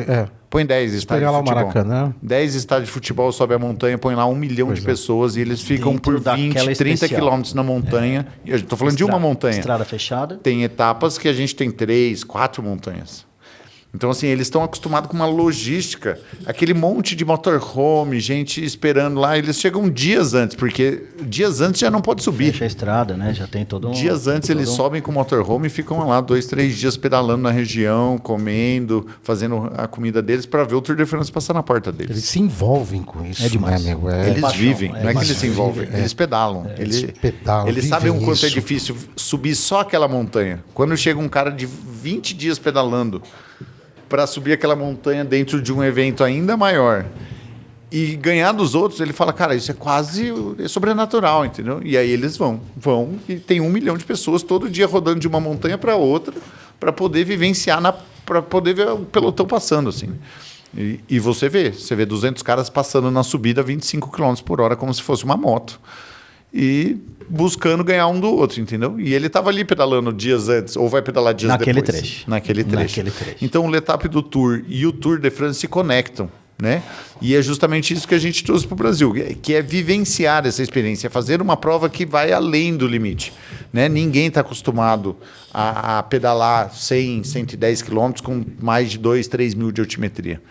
Põe 10 estádios pegar de lá o futebol. Maracanã. 10 estádios de futebol, sobe a montanha, põe lá 1 milhão de pessoas e eles ficam Dentro por 20, daquela 30 especial. quilômetros na montanha. E eu estou falando de uma montanha. Estrada fechada. Tem etapas que a gente tem 3, 4 montanhas. Então, assim, eles estão acostumados com uma logística, aquele monte de motorhome, gente esperando lá, eles chegam dias antes, porque dias antes já não pode subir. Fecha a estrada, né? Já tem todo um... Dias antes eles sobem com o motorhome e ficam lá 2, 3 dias pedalando na região, comendo, fazendo a comida deles para ver o Tour de France passar na porta deles. Eles se envolvem com isso, É demais. né, amigo? Eles paixão, vivem, é não é que eles paixão. se envolvem, eles pedalam. Eles pedalam, Eles sabem o vivem quanto é isso. difícil subir só aquela montanha. Quando chega um cara de 20 dias pedalando para subir aquela montanha dentro de um evento ainda maior e ganhar dos outros, ele fala, cara, isso é quase sobrenatural, entendeu? E aí eles vão e tem 1 milhão de pessoas todo dia rodando de uma montanha para outra para poder vivenciar, para poder ver o pelotão passando, assim. E você vê 200 caras passando na subida a 25 km por hora como se fosse uma moto e buscando ganhar um do outro, entendeu? E ele estava ali pedalando dias antes, ou vai pedalar dias Naquele depois. trecho. Naquele trecho. Então o Letap do Tour e o Tour de France se conectam, né? E é justamente isso que a gente trouxe para o Brasil, que é vivenciar essa experiência, fazer uma prova que vai além do limite, né? Ninguém está acostumado a pedalar 100, 110 quilômetros com mais de 2, 3 mil de altimetria.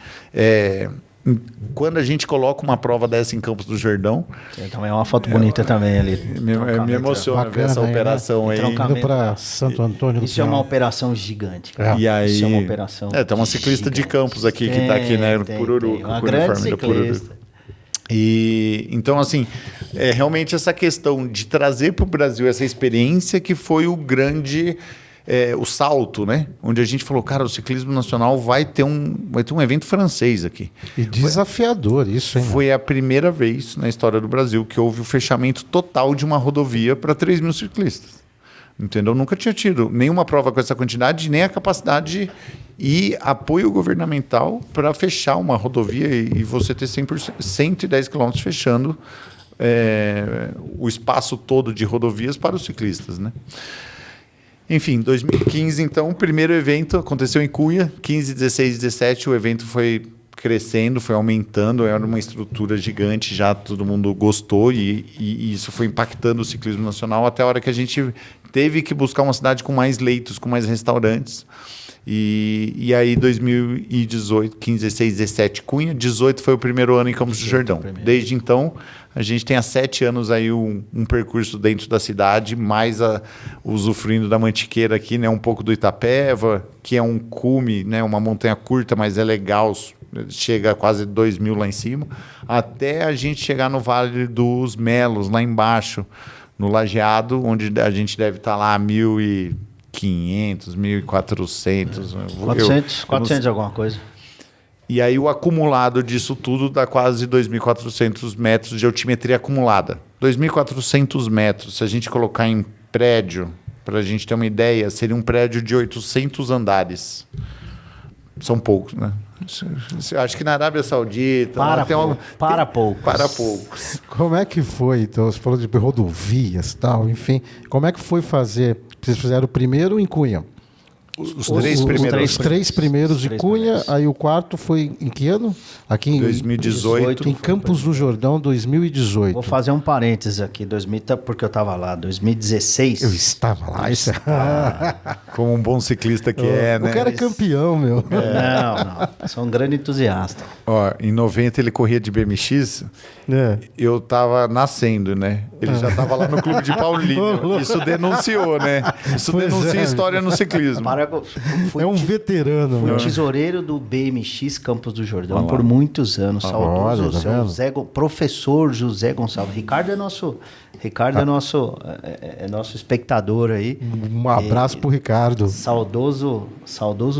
Quando a gente coloca uma prova dessa em Campos do Jordão... Também é uma foto bonita também ali. Me emociona ver essa operação aí. Indo para Santo Antônio do Isso é uma operação gigante. Cara. E aí, isso é uma operação tem uma ciclista gigante. de Campos aqui, que está aqui, né? No Pururuca. Uma grande ciclista. E então, assim, realmente essa questão de trazer para o Brasil essa experiência que foi o grande... o salto, né? Onde a gente falou, cara, o ciclismo nacional vai ter um evento francês aqui. E desafiador isso, hein? Foi a primeira vez na história do Brasil que houve o fechamento total de uma rodovia para 3 mil ciclistas. Entendeu? Nunca tinha tido nenhuma prova com essa quantidade, nem a capacidade e apoio governamental para fechar uma rodovia e você ter 100%, 110 quilômetros fechando o espaço todo de rodovias para os ciclistas, né? Enfim, 2015, então, o primeiro evento aconteceu em Cunha, 15, 16, 17, o evento foi crescendo, foi aumentando, era uma estrutura gigante, já todo mundo gostou e isso foi impactando o ciclismo nacional até a hora que a gente teve que buscar uma cidade com mais leitos, com mais restaurantes. E aí, 2018, 15, 16, 17, Cunha, 18 foi o primeiro ano em Campos do Jordão. Desde então, a gente tem há 7 anos aí um percurso dentro da cidade, mais usufruindo da Mantiqueira aqui, né? Um pouco do Itapeva, que é um cume, né? Uma montanha curta, mas é legal, chega a quase 2 mil lá em cima, até a gente chegar no Vale dos Melos, lá embaixo, no Lajeado, onde a gente deve estar lá a 1.500, 1.400... 400 alguma coisa. E aí o acumulado disso tudo dá quase 2.400 metros de altimetria acumulada. 2.400 metros, se a gente colocar em prédio, para a gente ter uma ideia, seria um prédio de 800 andares. São poucos, né? Acho que na Arábia Saudita... Para poucos. Para poucos. Como é que foi, então? Você falou de rodovias e tal, enfim. Como é que foi fazer? Vocês fizeram o primeiro em Cunha. Os três primeiros. Os três primeiros de Cunha, aí o quarto foi em que ano? Aqui em 2018. Em Campos do Jordão, 2018. Vou fazer um parênteses aqui, porque eu estava lá, 2016. Eu estava lá. Isso... Como um bom ciclista que é, né? O cara é campeão, meu. Não. Sou um grande entusiasta. Ó, em 90 ele corria de BMX, eu tava nascendo, né? Ele já tava lá no clube de Paulínia. Isso denunciou, né? Isso denuncia história no ciclismo. É um veterano. Fui tesoureiro do BMX Campos do Jordão por muitos anos. Saudoso professor José Gonçalves. Ricardo é nosso espectador aí. Um abraço pro Ricardo. Saudoso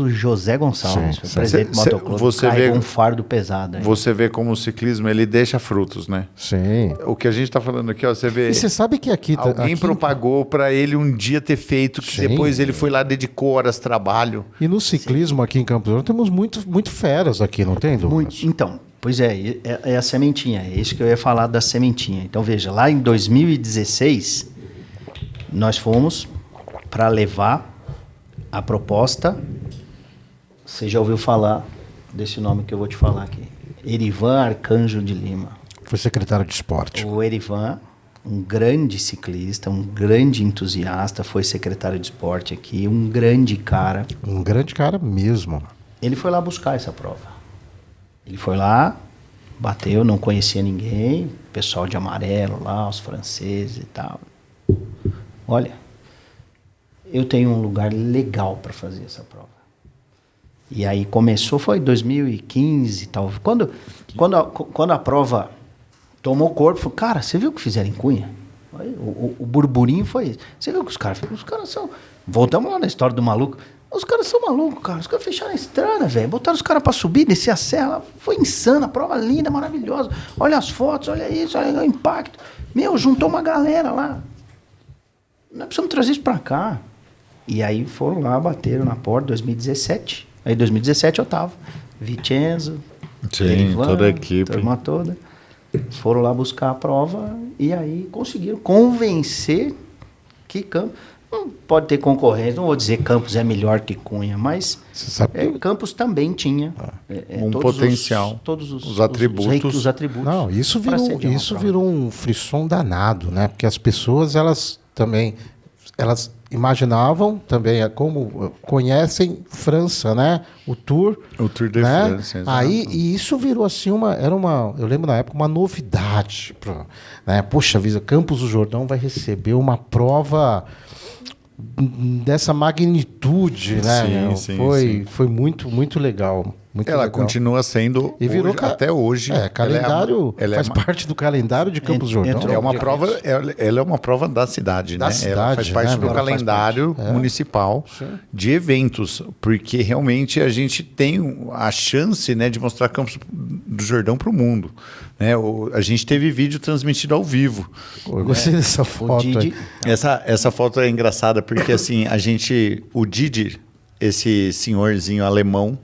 José Gonçalves. Sim, presidente do motoclube. Você vê um fardo pesado aí. Você vê como o ciclismo ele deixa frutos, né? Sim. O que a gente tá falando aqui, ó, você vê. E você sabe que alguém propagou para ele um dia ter feito, que depois ele foi lá, dedicou horas de trabalho. E no ciclismo aqui em Campos do Jordão temos muito feras aqui, não tem, Douglas? Então, pois é a sementinha, é isso que eu ia falar da sementinha. Então veja, lá em 2016, nós fomos para levar a proposta, você já ouviu falar desse nome que eu vou te falar aqui, Erivan Arcanjo de Lima. Foi secretário de esporte. O Erivan, um grande ciclista, um grande entusiasta, foi secretário de esporte aqui, um grande cara. Um grande cara mesmo. Ele foi lá buscar essa prova. Ele foi lá, bateu, não conhecia ninguém, pessoal de amarelo lá, os franceses e tal. Olha, eu tenho um lugar legal para fazer essa prova. E aí começou, foi 2015 e tal. Quando a prova tomou corpo, falou, cara, você viu o que fizeram em Cunha? Aí, o burburinho foi esse. Você viu o que os caras fizeram? Os caras são... Voltamos lá na história do maluco. Os caras são malucos, cara. Os caras fecharam a estrada, velho. Botaram os caras pra subir, descer a serra. Foi insana, prova linda, maravilhosa. Olha as fotos, olha isso, olha o impacto. Meu, juntou uma galera lá. Nós precisamos trazer isso pra cá. E aí foram lá, bateram na porta, 2017. Aí 2017 eu tava. Vincenzo, Erivan, toda a equipe. Turma toda. Foram lá buscar a prova e aí conseguiram convencer que Campos... Não pode ter concorrência, não vou dizer Campos é melhor que Cunha, mas Campos também tinha um potencial, todos os atributos. Os atributos. Não, isso virou um frisson danado, né? Porque as pessoas, elas imaginavam também, como conhecem França, né? O Tour de France. Aí, e isso virou assim eu lembro na época, uma novidade. Né? Poxa vida, Campos do Jordão vai receber uma prova dessa magnitude, né? Sim, foi muito legal. Ela continua sendo e virou até hoje. Calendário, faz parte do calendário de Campos do Jordão. É uma prova, ela é uma prova da cidade, né? Ela faz parte do calendário municipal de eventos, porque realmente a gente tem a chance, né, de mostrar Campos do Jordão para o mundo. Né? A gente teve vídeo transmitido ao vivo. Eu gostei dessa foto. Essa foto é engraçada porque assim, o Didi, esse senhorzinho alemão,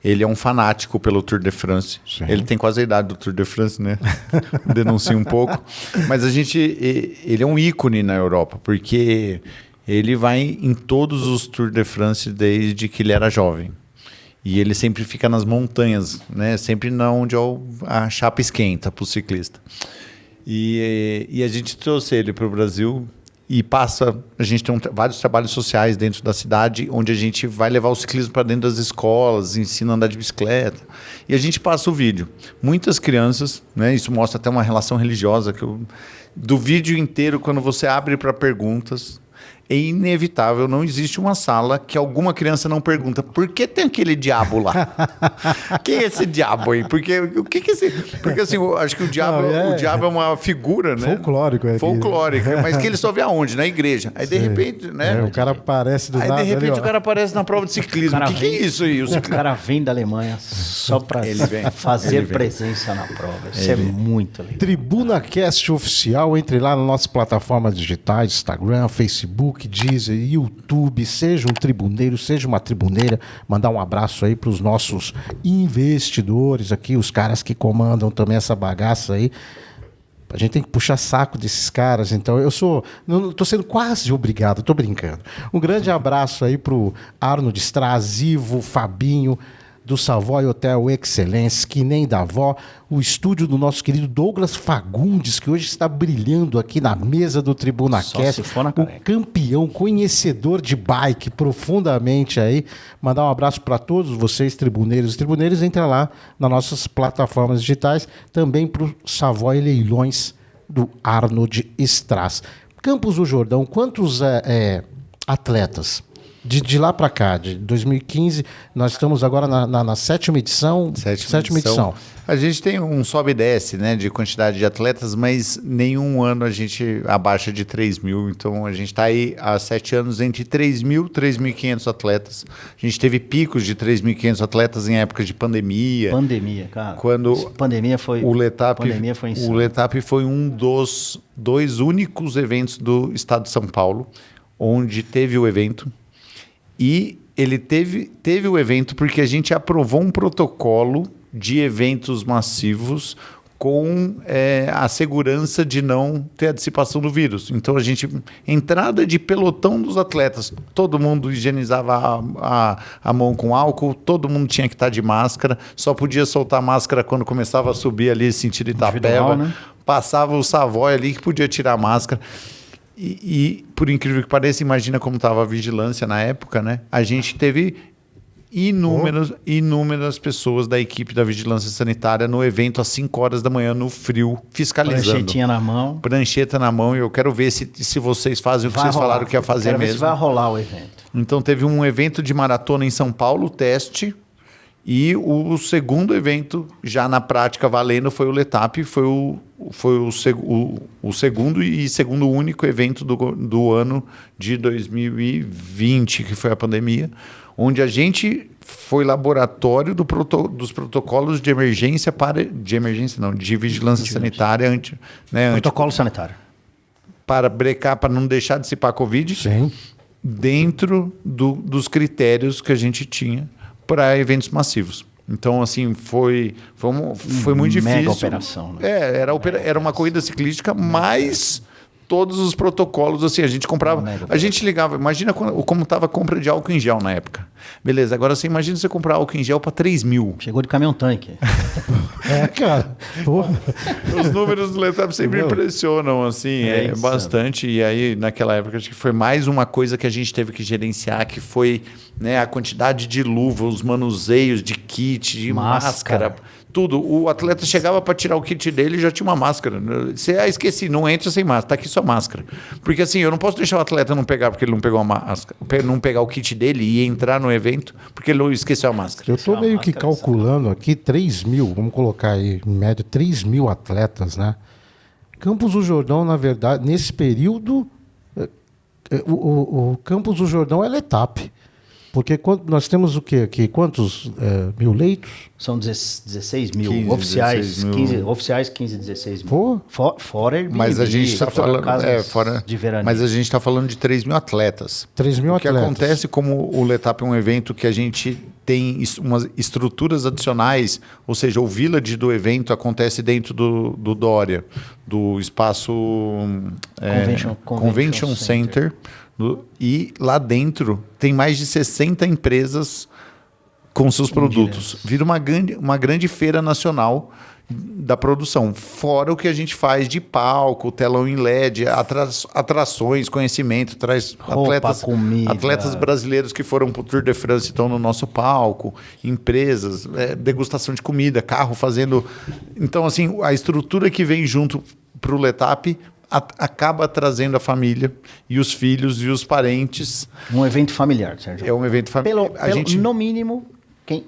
ele é um fanático pelo Tour de France. Sim. Ele tem quase a idade do Tour de France, né? Denuncia um pouco. Mas ele é um ícone na Europa, porque ele vai em todos os Tour de France desde que ele era jovem. E ele sempre fica nas montanhas, né? Sempre onde a chapa esquenta para o ciclista. E a gente trouxe ele para o Brasil e a gente tem vários trabalhos sociais dentro da cidade, onde a gente vai levar o ciclismo para dentro das escolas, ensina a andar de bicicleta. E a gente passa o vídeo. Muitas crianças, né? Isso mostra até uma relação religiosa, do vídeo inteiro, quando você abre para perguntas, é inevitável, não existe uma sala que alguma criança não pergunta por que tem aquele diabo lá? Quem é esse diabo aí? Porque assim, eu acho que o diabo é uma figura, né? Folclórica, mas que ele só vê aonde? Na igreja. Aí de repente, né? O cara aparece do nada. Aí de repente o cara aparece na prova de ciclismo. O que é isso aí? O cara vem da Alemanha só para fazer presença na prova. Isso é muito legal. Tribuna Cast Oficial, entre lá nas nossas plataformas digitais, Instagram, Facebook, Facebook, Deezer, YouTube, seja um tribuneiro, seja uma tribuneira. Mandar um abraço aí para os nossos investidores aqui, os caras que comandam também essa bagaça aí. A gente tem que puxar saco desses caras, então eu estou sendo quase obrigado, estou brincando. Um grande abraço aí pro Arnold Strass, Ivo, Fabinho, do Savoy Hotel Excellence, que nem da avó, o estúdio do nosso querido Douglas Fagundes, que hoje está brilhando aqui na mesa do TribunaCast, o campeão, conhecedor de bike profundamente aí. Mandar um abraço para todos vocês, tribuneiros e tribuneiras, entra lá nas nossas plataformas digitais, também para o Savoy Leilões do Arnold Strass. Campos do Jordão, quantos atletas? De lá para cá, de 2015, nós estamos agora na sétima edição. Sétima edição. A gente tem um sobe e desce, né, de quantidade de atletas, mas nenhum ano a gente abaixa de 3 mil. Então a gente está aí há 7 anos entre 3 mil e 3.500 atletas. A gente teve picos de 3.500 atletas em épocas de pandemia. Pandemia, cara. Quando pandemia foi o Letap foi um dos 2 únicos eventos do estado de São Paulo, onde teve o evento. E ele teve o evento porque a gente aprovou um protocolo de eventos massivos com a segurança de não ter a dissipação do vírus. Então, entrada de pelotão dos atletas, todo mundo higienizava a mão com álcool, todo mundo tinha que estar de máscara, só podia soltar a máscara quando começava a subir ali, sentido Itapeva, né? Passava o Savoy ali que podia tirar a máscara. E, por incrível que pareça, imagina como estava a vigilância na época, né? A gente teve inúmeras pessoas da equipe da vigilância sanitária no evento às 5 horas da manhã, no frio, fiscalizando. Pranchetinha na mão. Prancheta na mão, e eu quero ver se vocês fazem o que vocês falaram que ia fazer mesmo. Ver se vai rolar o evento. Então teve um evento de maratona em São Paulo, teste, e o segundo evento, já na prática valendo, foi o Letap, foi o segundo e segundo único evento do ano de 2020, que foi a pandemia, onde a gente foi laboratório dos protocolos de emergência de vigilância sanitária. Protocolo sanitário. Para brecar, para não deixar dissipar a Covid. Sim. Dentro dos critérios que a gente tinha para eventos massivos. Então, assim, foi muito difícil. Mega operação. Né? Era uma corrida ciclística, mas todos os protocolos, assim, a gente comprava... A gente ligava... Imagina como estava a compra de álcool em gel na época. Beleza, agora você imagina você comprar álcool em gel para 3 mil. Chegou de caminhão-tanque. Cara. Porra. Os números do Letap sempre impressionam, assim, bastante. E aí, naquela época, acho que foi mais uma coisa que a gente teve que gerenciar, que foi, né, a quantidade de luva, os manuseios de kit, de máscara, tudo. O atleta chegava para tirar o kit dele e já tinha uma máscara. Você esqueci, não entra sem máscara, tá aqui sua máscara. Porque assim, eu não posso deixar o atleta não pegar porque ele não pegou a máscara, não pegar o kit dele e entrar no evento porque ele esqueceu a máscara. Eu estou meio que calculando aqui 3 mil, vamos colocar aí em média 3 mil atletas, né? Campos do Jordão, na verdade, nesse período, o Campos do Jordão é Letap. Porque nós temos o quê aqui? Quantos mil leitos? São 16 mil. 15, oficiais, 16 mil. 15, oficiais, 15, 16 mil. Fora Airbnb. Mas a gente está falando... fora de veraneio. Mas a gente está falando de 3 mil atletas. 3 mil atletas. O que acontece, como o Letap é um evento que a gente tem umas estruturas adicionais, ou seja, o village do evento acontece dentro do Dória, do espaço Convention Center. E lá dentro tem mais de 60 empresas com seus produtos. Vira uma grande feira nacional da produção. Fora o que a gente faz de palco, telão em LED, atrações, conhecimento, traz atletas brasileiros que foram para o Tour de France e estão no nosso palco, empresas, degustação de comida, carro fazendo... Então, assim, a estrutura que vem junto para o Letap acaba trazendo a família e os filhos e os parentes. Um evento familiar, Sérgio. É um evento familiar. No mínimo,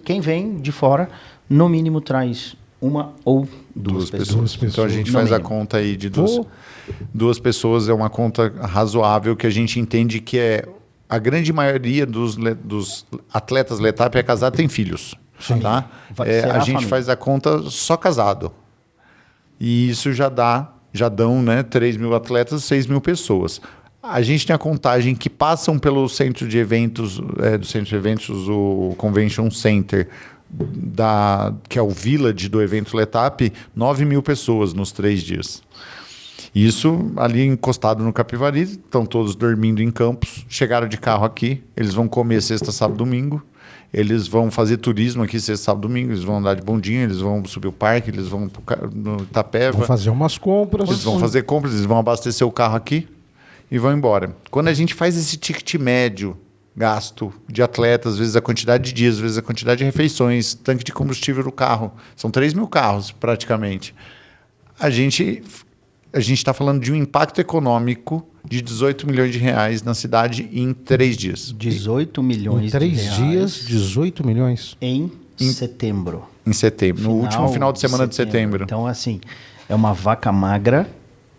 quem vem de fora, no mínimo traz uma ou duas pessoas. Então a gente faz a conta aí de duas pessoas, é uma conta razoável que a gente entende que a grande maioria dos atletas Letap é casado e tem filhos. Tá? A gente faz a conta só casado. E isso já dão, né, 3 mil atletas, 6 mil pessoas. A gente tem a contagem que passam pelo centro de eventos, do centro de eventos, o Convention Center, que é o Village do evento Letap, 9.000 pessoas nos 3 dias. Isso ali encostado no Capivari, estão todos dormindo em Campos, chegaram de carro aqui, eles vão comer sexta, sábado, domingo, eles vão fazer turismo aqui sexta, sábado, domingo, eles vão andar de bondinho, eles vão subir o parque, eles vão no Itapeva. Vão fazer umas compras. Eles vão fazer compras, eles vão abastecer o carro aqui e vão embora. Quando a gente faz esse ticket médio, gasto de atleta, às vezes a quantidade de dias, às vezes a quantidade de refeições, tanque de combustível do carro, são 3.000 carros praticamente. A gente está falando de um impacto econômico de 18 milhões de reais na cidade em 3 dias. 18 milhões em 3 de reais dias, 18 milhões? Em setembro. Em setembro, no último final de semana de setembro. Então, assim, é uma vaca magra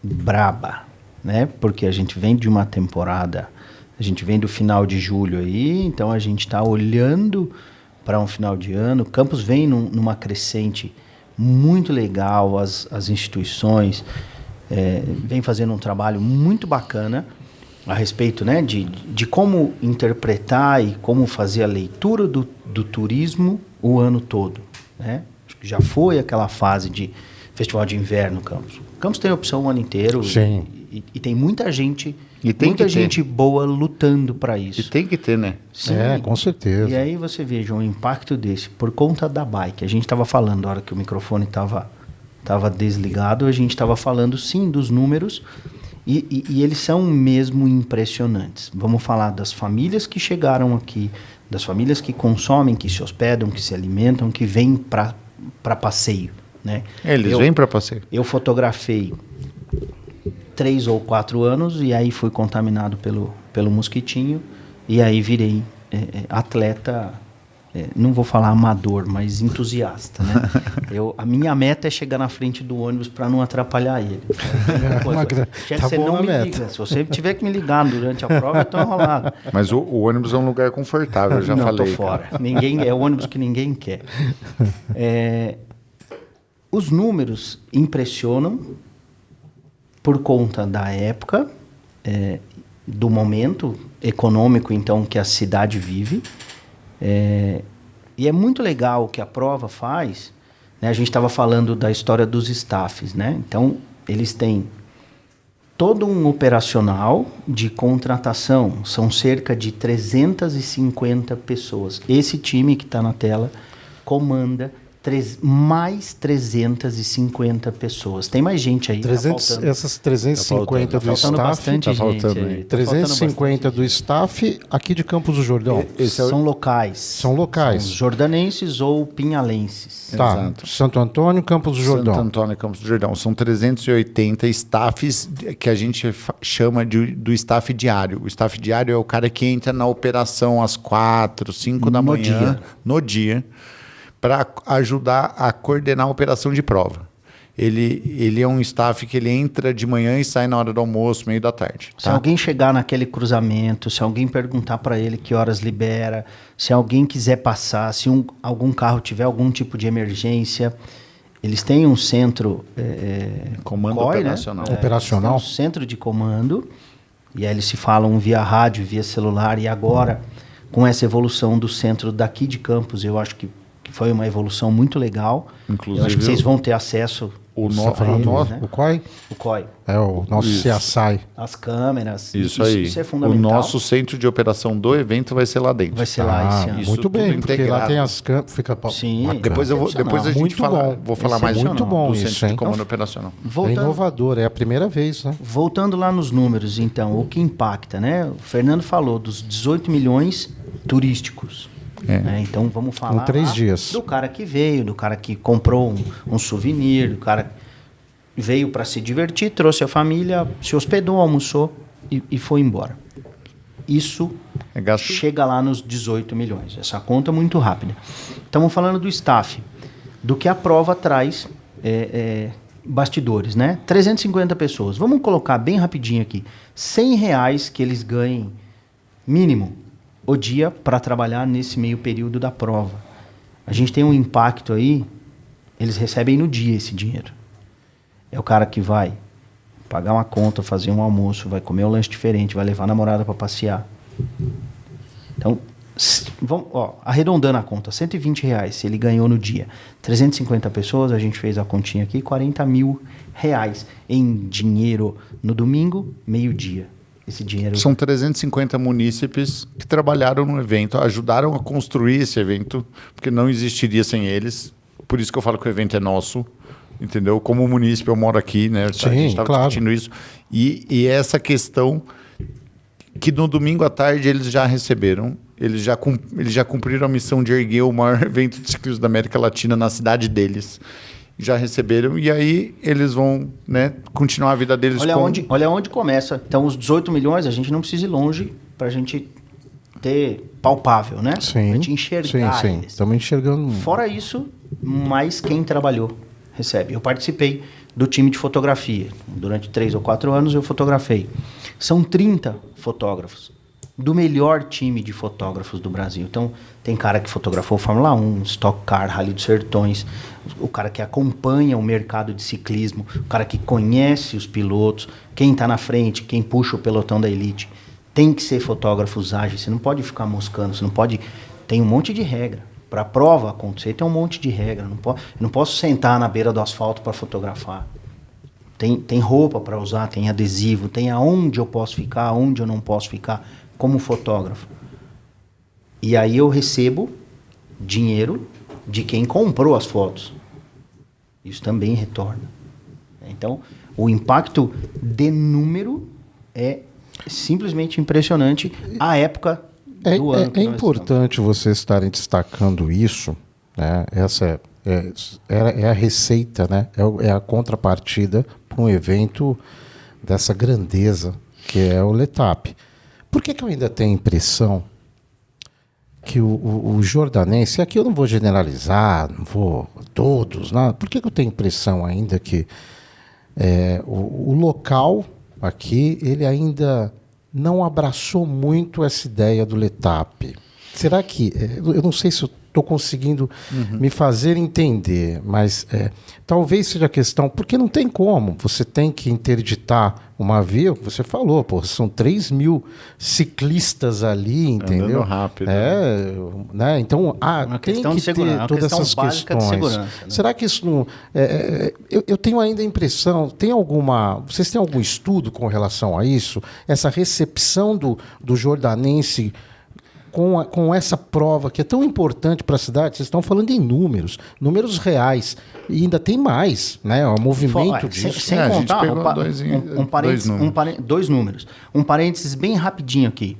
braba, né? Porque a gente vem de uma temporada, a gente vem do final de julho aí, então a gente está olhando para um final de ano. Campos vem numa crescente muito legal, as instituições vem fazendo um trabalho muito bacana a respeito, né, de como interpretar e como fazer a leitura do turismo o ano todo, né? Já foi aquela fase de festival de inverno, Campos. Campos tem opção o ano inteiro. Sim. E tem muita gente, muita gente boa lutando para isso. E tem que ter, né? Sim. Com certeza. E aí você veja um impacto desse por conta da bike. A gente estava falando, na hora que o microfone estava desligado, a gente estava falando sim dos números e eles são mesmo impressionantes. Vamos falar das famílias que chegaram aqui, das famílias que consomem, que se hospedam, que se alimentam, que vêm para passeio, né? Eles vêm para passeio. Eu fotografei 3 ou 4 anos e aí fui contaminado pelo mosquitinho e aí virei atleta, não vou falar amador, mas entusiasta, né? A minha meta é chegar na frente do ônibus para não atrapalhar ele. Você não me liga. Se você tiver que me ligar durante a prova, eu estou enrolado. Mas o ônibus é um lugar confortável, eu já não, falei. Tô fora. É o ônibus que ninguém quer. Os números impressionam por conta da época, do momento econômico, então, que a cidade vive. E é muito legal o que a prova faz, né? A gente estava falando da história dos staffs, né? Então, eles têm todo um operacional de contratação, são cerca de 350 pessoas. Esse time que está na tela comanda mais 350 pessoas. Tem mais gente aí. Essas 350 do staff. Bastante gente aí. 350 do staff aqui de Campos do Jordão. São locais. São locais. São jordanenses ou pinhalenses. Tá. Exato. Santo Antônio, Campos do Jordão. Santo Antônio, Campos do Jordão. São 380 staffs que a gente chama do staff diário. O staff diário é o cara que entra na operação às 4, 5 da manhã, no dia, para ajudar a coordenar a operação de prova. Ele é um staff que ele entra de manhã e sai na hora do almoço, meio da tarde. Se alguém chegar naquele cruzamento, se alguém perguntar para ele que horas libera, se alguém quiser passar, se algum carro tiver algum tipo de emergência, eles têm um centro comando COI, operacional. Né? Operacional. Um centro de comando, e aí eles se falam via rádio, via celular, e agora, com essa evolução do centro daqui de Campos, eu acho que foi uma evolução muito legal. Inclusive, eu acho que vocês vão ter acesso o COI? O COI. É o nosso CSI. As câmeras. Isso aí. Isso é fundamental. O nosso centro de operação do evento vai ser lá dentro. Vai ser lá esse ano. Muito bem, porque integrado. Lá tem as câmeras. Fica Sim. Depois a gente vou falar mais muito bom do isso, centro de hein? comando operacional. É inovador, é a primeira vez, né? Voltando lá nos números, então, o que impacta, né? O Fernando falou dos 18 milhões turísticos. Né? Então vamos falar 3 dias. Do cara que veio, do cara que comprou um souvenir, do cara que veio para se divertir, trouxe a família, se hospedou, almoçou e foi embora. Isso chega lá nos 18 milhões. Essa conta é muito rápida. Estamos falando do staff, do que a prova traz bastidores, né? 350 pessoas. Vamos colocar bem rapidinho aqui. R$100 que eles ganhem mínimo o dia para trabalhar nesse meio período da prova. A gente tem um impacto aí, eles recebem no dia esse dinheiro. É o cara que vai pagar uma conta, fazer um almoço, vai comer um lanche diferente, vai levar a namorada para passear. Então, vamos, arredondando a conta, R$120 se ele ganhou no dia. 350 pessoas, a gente fez a continha aqui, R$40 mil em dinheiro no domingo, meio-dia. Esse dinheiro... São 350 munícipes que trabalharam no evento, ajudaram a construir esse evento, porque não existiria sem eles. Por isso que eu falo que o evento é nosso, entendeu? Como munícipe, eu moro aqui, né? Sim, a gente estava claro. discutindo isso. E essa questão que no domingo à tarde eles já receberam, eles já cumpriram a missão de erguer o maior evento de ciclismo da América Latina na cidade deles. Já receberam, e aí eles vão, né, continuar a vida deles. Olha onde começa. Então, os 18 milhões, a gente não precisa ir longe para a gente ter palpável, né? Sim. Pra gente enxergar eles. Estamos enxergando. Fora isso, mais quem trabalhou recebe. Eu participei do time de fotografia. Durante 3 ou 4 anos eu fotografei. São 30 fotógrafos do melhor time de fotógrafos do Brasil. Então, tem cara que fotografou Fórmula 1, Stock Car, Rally dos Sertões, o cara que acompanha o mercado de ciclismo, o cara que conhece os pilotos, quem está na frente, quem puxa o pelotão da elite. Tem que ser fotógrafos ágeis, você não pode ficar moscando, você não pode... Tem um monte de regra. Para a prova acontecer, tem um monte de regra. Eu não posso sentar na beira do asfalto para fotografar. Tem roupa para usar, tem adesivo, tem aonde eu posso ficar, aonde eu não posso ficar, como fotógrafo. E aí eu recebo dinheiro de quem comprou as fotos. Isso também retorna. Então, o impacto de número é simplesmente impressionante à época do ano. É importante vocês estarem destacando isso, né? Essa é a receita, né? É a contrapartida para um evento dessa grandeza que é o Letap. Por que eu ainda tenho a impressão que o jordanense, aqui eu não vou generalizar, não vou todos, nada. Por que eu tenho a impressão ainda que o local aqui, ele ainda não abraçou muito essa ideia do Letap? Será que, eu não sei se eu estou conseguindo me fazer entender, mas talvez seja a questão, porque não tem como, você tem que interditar uma via, você falou, são 3 mil ciclistas ali, entendeu? Andando rápido. Né? Então, uma tem questão que de segurança, ter todas essas questões. Segurança, né? Será que isso não... eu tenho ainda a impressão, vocês têm algum estudo com relação a isso? Essa recepção do jordanense com essa prova que é tão importante para a cidade? Vocês estão falando em números reais, e ainda tem mais, né? O movimento disso. Sem contar, dois números. Um parênteses bem rapidinho aqui.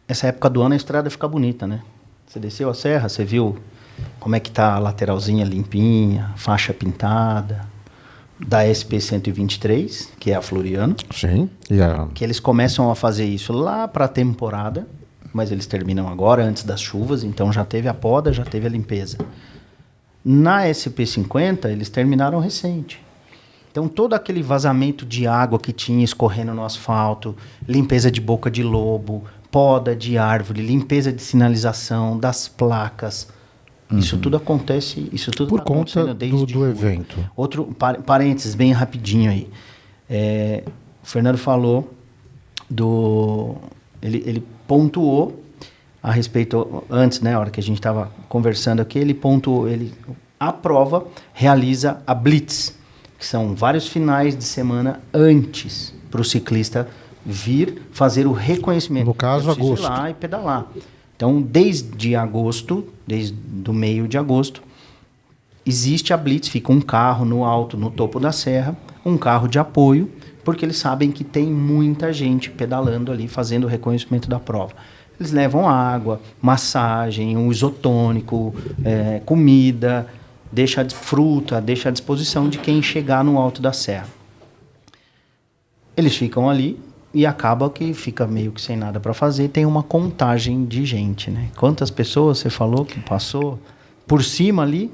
Essa época do ano a estrada fica bonita, né? Você desceu a serra, você viu como é que tá a lateralzinha limpinha, faixa pintada, da SP-123, que é a Floriano. Sim. Que eles começam a fazer isso lá para a temporada, mas eles terminam agora, antes das chuvas, então já teve a poda, já teve a limpeza. Na SP50, eles terminaram recente. Então, todo aquele vazamento de água que tinha escorrendo no asfalto, limpeza de boca de lobo, poda de árvore, limpeza de sinalização, das placas, isso tudo acontece, por conta do evento. Outro parênteses, bem rapidinho aí. O Fernando falou ele pontuou a respeito, antes, né, a hora que a gente estava conversando aqui, ele pontuou, a prova realiza a Blitz, que são vários finais de semana antes para o ciclista vir fazer o reconhecimento. No caso, agosto. Ir lá e pedalar. Então, desde o meio de agosto, existe a Blitz, fica um carro no topo da serra, um carro de apoio, porque eles sabem que tem muita gente pedalando ali, fazendo o reconhecimento da prova. Eles levam água, massagem, um isotônico, comida, fruta, deixa à disposição de quem chegar no alto da serra. Eles ficam ali e acaba que fica meio que sem nada para fazer, tem uma contagem de gente, né? Quantas pessoas você falou que passou por cima ali?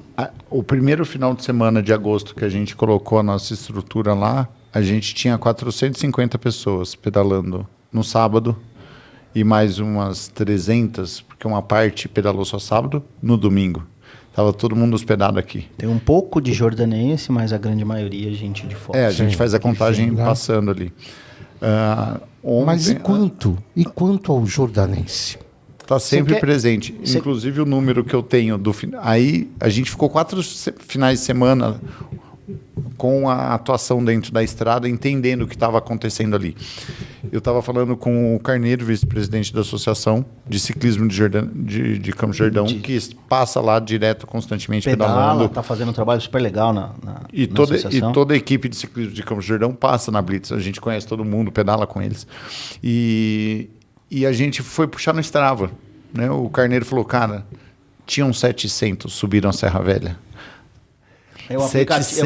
O primeiro final de semana de agosto que a gente colocou a nossa estrutura lá, a gente tinha 450 pessoas pedalando no sábado e mais umas 300, porque uma parte pedalou só sábado, no domingo. Tava todo mundo hospedado aqui. Tem um pouco de jordanense, mas a grande maioria é gente de fora. A gente faz a contagem passando ali. Mas e quanto ao jordanense? Está sempre presente. Inclusive o número que eu tenho aí a gente ficou 4 finais de semana com a atuação dentro da estrada, entendendo o que estava acontecendo ali. Eu estava falando com o Carneiro, vice-presidente da Associação de Ciclismo de Campos do Jordão, que passa lá direto, constantemente pedalando. Está fazendo um trabalho super legal na associação. E toda a equipe de ciclismo de Campos do Jordão passa na Blitz. A gente conhece todo mundo, pedala com eles. E a gente foi puxar no Strava. Né? O Carneiro falou, cara, tinham 700, subiram a Serra Velha. É o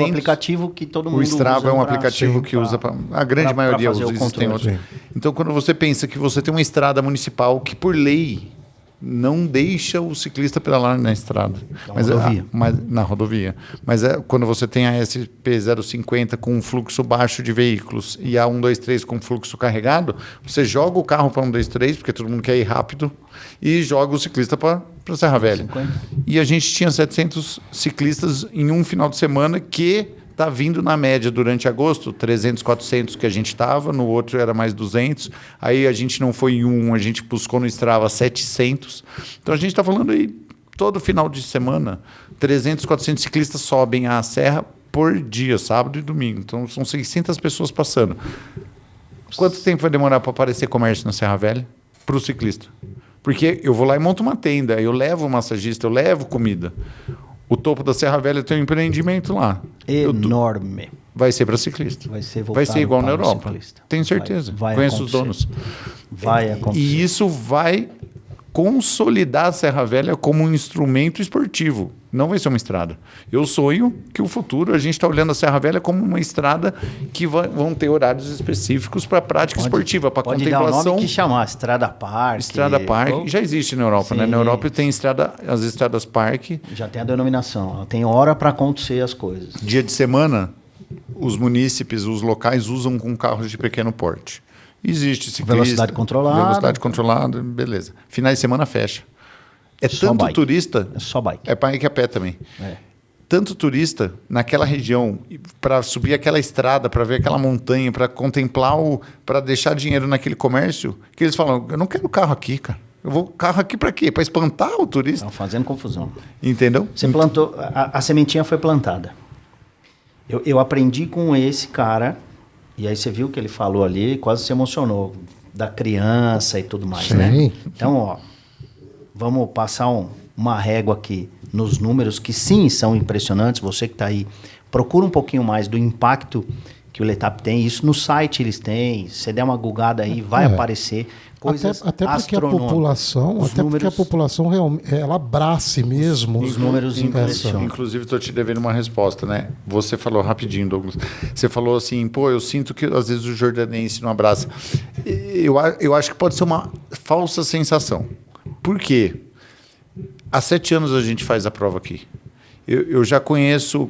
aplicativo que todo mundo usa. O Strava é um aplicativo que usa para... A grande maioria usa, existem outros. Então, quando você pensa que você tem uma estrada municipal que, por lei, não deixa o ciclista pedalar na estrada. Na rodovia. Mas quando você tem a SP050 com um fluxo baixo de veículos e a 123 com fluxo carregado, você joga o carro para 123, porque todo mundo quer ir rápido, e joga o ciclista para Serra Velha. 50. E a gente tinha 700 ciclistas em um final de semana que está vindo na média durante agosto, 300, 400 que a gente estava, no outro era mais 200, aí a gente não foi em um, a gente buscou no Strava 700. Então a gente está falando aí, todo final de semana, 300, 400 ciclistas sobem a serra por dia, sábado e domingo. Então são 600 pessoas passando. Quanto tempo vai demorar para aparecer comércio na Serra Velha? Para o ciclista. Porque eu vou lá e monto uma tenda, eu levo o massagista, eu levo comida. O topo da Serra Velha tem um empreendimento lá. Enorme. Vai ser para ciclista. Vai ser igual na Europa. Tenho certeza. Conheço os donos. Vai acontecer. E isso vai consolidar a Serra Velha como um instrumento esportivo. Não vai ser uma estrada. Eu sonho que o futuro, a gente está olhando a Serra Velha como uma estrada que vão ter horários específicos para prática esportiva, para contemplação. Pode dar o nome que chamar, Estrada Parque. Estrada Parque, já existe na Europa, né? Na Europa tem as estradas parque. Já tem a denominação, tem hora para acontecer as coisas. Dia de semana, os munícipes, os locais usam com carros de pequeno porte. Existe ciclista. Velocidade controlada, beleza. Finais de semana fecha. É só tanto bike. Turista. É só bike. É bike a pé também. Tanto turista naquela região para subir aquela estrada, para ver aquela montanha, para contemplar para deixar dinheiro naquele comércio, que eles falam, eu não quero carro aqui, cara. Eu vou carro aqui para quê? Para espantar o turista. Estão fazendo confusão. Entendeu? Você plantou, a sementinha foi plantada. Eu aprendi com esse cara, e aí você viu o que ele falou ali, quase se emocionou, da criança e tudo mais, né? Então, vamos passar uma régua aqui nos números, que sim, são impressionantes. Você que está aí, procura um pouquinho mais do impacto que o Letap tem. Isso no site eles têm. Se der uma googada aí, vai aparecer coisas até porque a população realmente, ela abrace mesmo. Os números impressionam. Inclusive, estou te devendo uma resposta, né? Você falou rapidinho, Douglas. Você falou assim, eu sinto que às vezes o jordanense não abraça. Eu acho que pode ser uma falsa sensação. Por quê? Há 7 anos a gente faz a prova aqui. Eu já conheço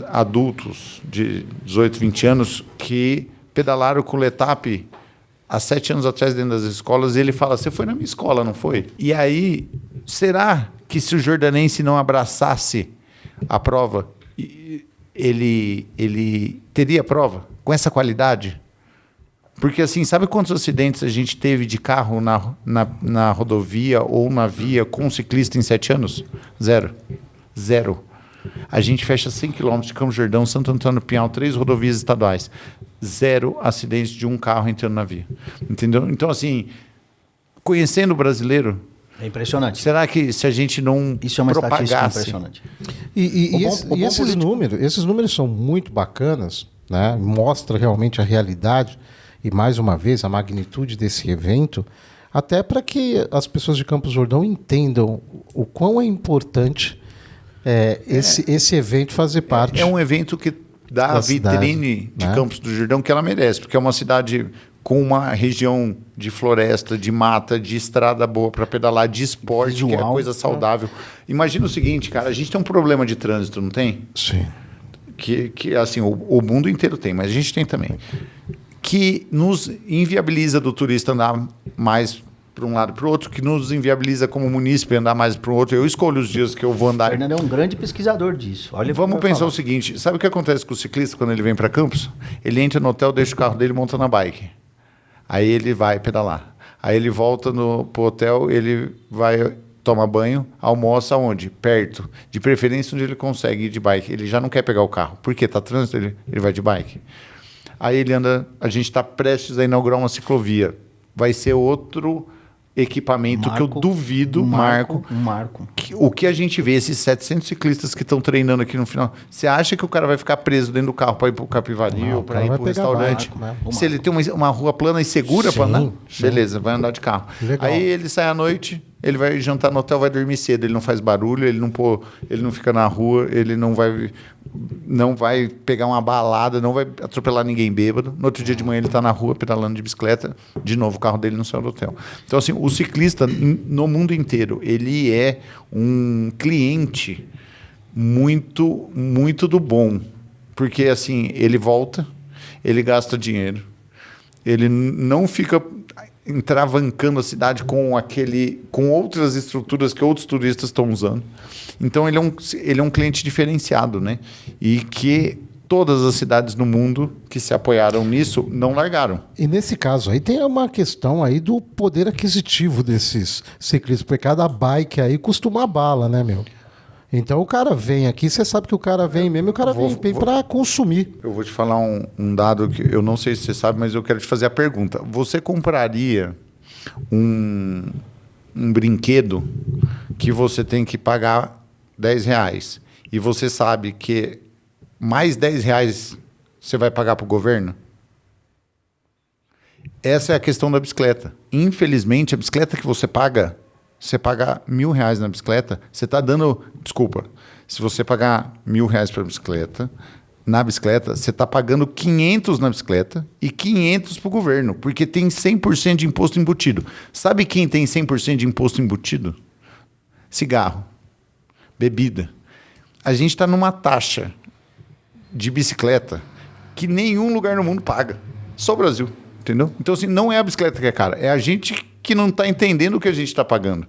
adultos de 18, 20 anos que pedalaram com o Letap há 7 anos atrás dentro das escolas, e ele fala, você foi na minha escola, não foi? E aí, será que se o jordanense não abraçasse a prova, ele teria a prova com essa qualidade? Porque, assim, sabe quantos acidentes a gente teve de carro na rodovia ou na via com um ciclista em 7 anos? Zero. A gente fecha 100 quilômetros de Campos do Jordão, Santo Antônio do Pinhal, 3 rodovias estaduais. 0 acidentes de um carro entrando na via. Entendeu? Então, assim, conhecendo o brasileiro... É impressionante. Será que se a gente não Isso é uma propagasse... estatística impressionante. E esses números são muito bacanas, né? Mostra realmente a realidade e, mais uma vez, a magnitude desse evento, até para que as pessoas de Campos do Jordão entendam o quão é importante esse evento fazer parte. É um evento que dá a vitrine de Campos do Jordão que ela merece, porque é uma cidade com uma região de floresta, de mata, de estrada boa para pedalar, de esporte, visual, que é coisa saudável. Imagina o seguinte, cara, a gente tem um problema de trânsito, não tem? Sim. Que assim, o mundo inteiro tem, mas a gente tem também. Que nos inviabiliza do turista andar mais para um lado e para o outro, que nos inviabiliza como munícipe andar mais para o outro. Eu escolho os dias que eu vou andar. O Fernando é um grande pesquisador disso. Olha, vamos pensar o seguinte, sabe o que acontece com o ciclista quando ele vem para Campos? Ele entra no hotel, deixa o carro dele e monta na bike. Aí ele vai pedalar. Aí ele volta pro hotel, ele vai tomar banho, almoça onde? Perto. De preferência onde ele consegue ir de bike. Ele já não quer pegar o carro. Por quê? Tá trânsito, ele vai de bike. Aí ele anda, a gente está prestes a inaugurar uma ciclovia. Vai ser outro equipamento que eu duvido, um marco. O que a gente vê, esses 700 ciclistas que estão treinando aqui no final, você acha que o cara vai ficar preso dentro do carro para ir para o Capivari ou para ir para o restaurante? Se ele tem uma rua plana e segura para andar, beleza, vai andar de carro. Legal. Aí ele sai à noite, ele vai jantar no hotel, vai dormir cedo, ele não faz barulho, ele não fica na rua, ele não vai pegar uma balada, não vai atropelar ninguém bêbado. No outro dia de manhã ele está na rua pedalando de bicicleta, de novo o carro dele não saiu do hotel. Então assim, o ciclista no mundo inteiro, ele é um cliente muito, muito do bom, porque assim, ele volta, ele gasta dinheiro, ele não fica entravancando a cidade com outras estruturas que outros turistas estão usando. Então ele é um cliente diferenciado, né? E que todas as cidades no mundo que se apoiaram nisso não largaram. E nesse caso aí tem uma questão aí do poder aquisitivo desses ciclistas, porque cada bike aí custa uma bala, né, meu? Então o cara vem aqui, você sabe que o cara vem mesmo, o cara vem para consumir. Eu vou te falar um dado que eu não sei se você sabe, mas eu quero te fazer a pergunta. Você compraria um brinquedo que você tem que pagar R$10 e você sabe que mais R$10 você vai pagar para o governo? Essa é a questão da bicicleta. Infelizmente, a bicicleta que você paga R$1.000 na bicicleta, você está dando... Desculpa. Se você pagar R$1.000 para a bicicleta, na bicicleta, você está pagando 500 na bicicleta e 500 para o governo, porque tem 100% de imposto embutido. Sabe quem tem 100% de imposto embutido? Cigarro, bebida. A gente está numa taxa de bicicleta que nenhum lugar no mundo paga. Só o Brasil, entendeu? Então, assim, não é a bicicleta que é cara, é a gente que não está entendendo o que a gente está pagando.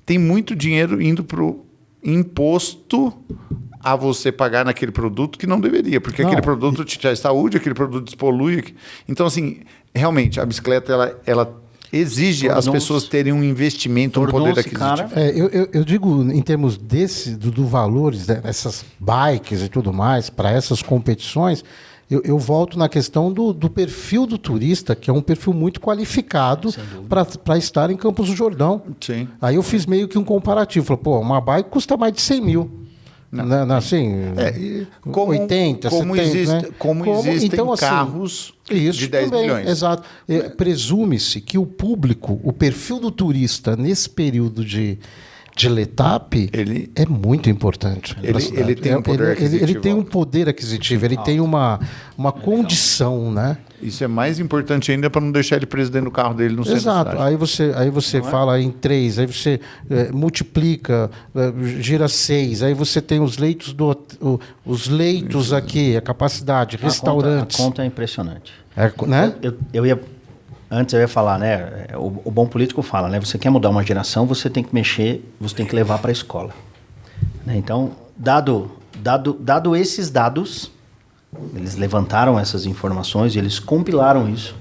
Tem muito dinheiro indo para o imposto a você pagar naquele produto que não deveria, porque aquele produto te traz saúde, aquele produto despolui. Então, assim, realmente, a bicicleta, ela exige as pessoas terem um investimento, um poder aquisitivo. Eu digo, em termos do valores dessas bikes e tudo mais, para essas competições, eu volto na questão do perfil do turista, que é um perfil muito qualificado para estar em Campos do Jordão. Sim. Aí eu fiz meio que um comparativo. Falei, uma bike custa mais de 100 mil. Assim, 80, 70, né? Como existem então, carros de 10 também, milhões. Exato. Presume-se que o público, o perfil do turista nesse período de letap é muito importante. Ele tem um poder aquisitivo. Ele tem um poder aquisitivo, ele tem uma condição, né? Isso é mais importante ainda para não deixar ele preso dentro do carro dele no centro da cidade. Aí você fala em 3, aí você multiplica, gira 6, aí você tem os leitos os leitos aqui, a capacidade, restaurantes. A conta é impressionante. Né? Antes eu ia falar, né? O bom político fala, né? Você quer mudar uma geração, você tem que mexer, você tem que levar para a escola. Né? Então, dado esses dados, eles levantaram essas informações e eles compilaram isso.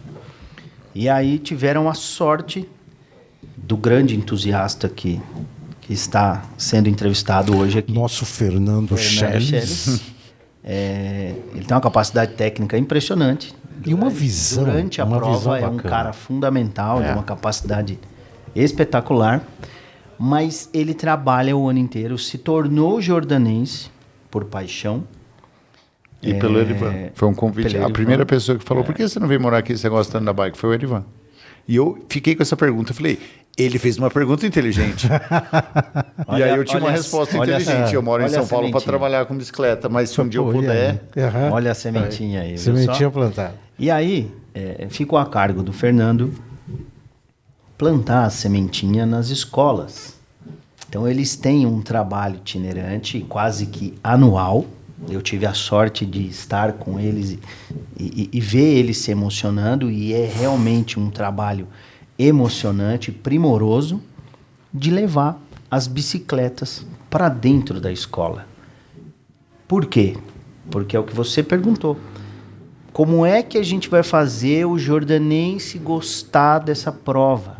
E aí tiveram a sorte do grande entusiasta que está sendo entrevistado hoje aqui. Nosso Fernando Schelles. Ele tem uma capacidade técnica impressionante. E uma visão. Durante a prova é um cara fundamental, de uma capacidade espetacular. Mas ele trabalha o ano inteiro, se tornou jordanense por paixão. E pelo Erivan. Foi um convite. A primeira pessoa que falou, por que você não veio morar aqui, você gosta tanto da bike? Foi o Erivan. E eu fiquei com essa pergunta. Eu falei, ele fez uma pergunta inteligente. E aí eu tinha uma resposta inteligente. Eu moro em São Paulo para trabalhar com bicicleta, mas se um dia eu puder... Olha a sementinha aí. Sementinha plantada. E aí, ficou a cargo do Fernando plantar a sementinha nas escolas. Então, eles têm um trabalho itinerante, quase que anual. Eu tive a sorte de estar com eles e ver eles se emocionando, e é realmente um trabalho emocionante, primoroso, de levar as bicicletas para dentro da escola. Por quê? Porque é o que você perguntou. Como é que a gente vai fazer o jordanense gostar dessa prova?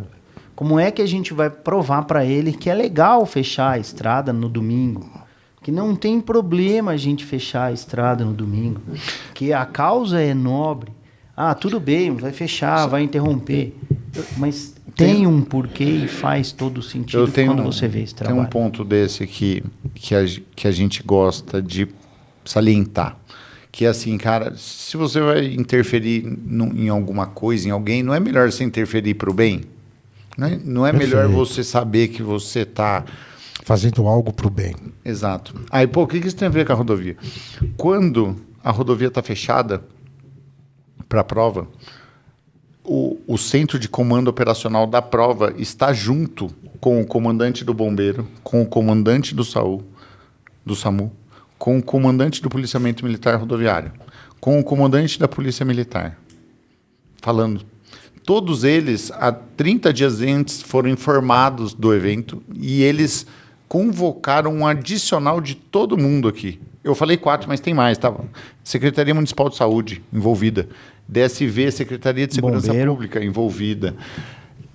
Como é que a gente vai provar para ele que é legal fechar a estrada no domingo? Que não tem problema a gente fechar a estrada no domingo? Que a causa é nobre. Ah, tudo bem, vai fechar, vai interromper. Mas tem um porquê e faz todo sentido quando você vê esse trabalho. Tem um ponto desse que a gente gosta de salientar. Que é assim, cara, se você vai interferir em alguma coisa, em alguém, não é melhor você interferir para o bem? Não é melhor você saber que você está... fazendo algo para o bem. Exato. Aí, pô, o que isso tem a ver com a rodovia? Quando a rodovia está fechada para a prova, o centro de comando operacional da prova está junto com o comandante do bombeiro, com o comandante do SAMU, com o comandante do policiamento militar rodoviário, com o comandante da polícia militar, falando. Todos eles, há 30 dias antes, foram informados do evento e eles convocaram um adicional de todo mundo aqui. Eu falei 4, mas tem mais, tá? Secretaria Municipal de Saúde envolvida, DSV, Secretaria de Segurança Pública envolvida,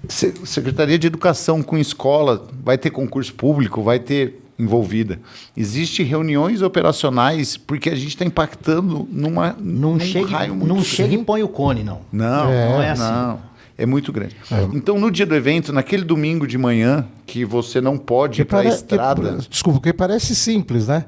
Secretaria de Educação com escola, vai ter concurso público, vai ter envolvida. Existem reuniões operacionais porque a gente está impactando num raio muito... Não chega e põe o cone, não. Não é assim. Não. É muito grande. Então, no dia do evento, naquele domingo de manhã, que você não pode ir para a estrada... Desculpa, porque parece simples, né?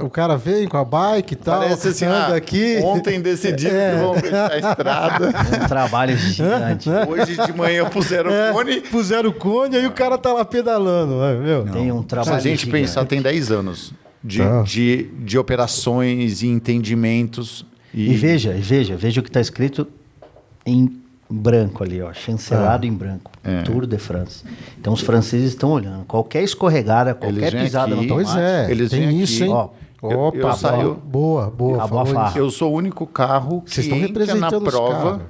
O cara vem com a bike e tal, parece assim, anda aqui... Ontem decidiram que vão fechar a estrada. É um trabalho gigante. Hoje de manhã puseram o cone. Puseram o cone, aí o cara tá lá pedalando. Meu. Tem um trabalho Se a gente gigante. pensar, tem 10 anos de operações e entendimentos. E veja o que está escrito em branco ali, ó, chancelado em branco. Tour de France. Então os franceses estão olhando. Qualquer escorregada, qualquer pisada no tomate. Pois é, eles tem isso, hein? Ó, opa, boa. Eu sou o único carro que vocês estão representando na prova. Caras,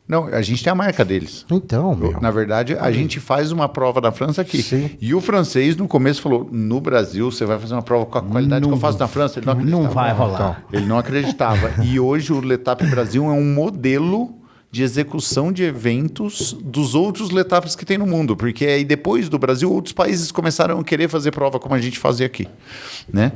não, a gente tem a marca deles. Então, meu. Na verdade, a gente faz uma prova da França aqui. Sim. E o francês, no começo, falou, no Brasil, você vai fazer uma prova com a qualidade que eu faço na França. Ele não acreditava. Não vai rolar. Ele não acreditava. E hoje o Letap Brasil é um modelo de execução de eventos dos outros Letaps que tem no mundo. Porque aí depois do Brasil, outros países começaram a querer fazer prova como a gente fazia aqui. Né?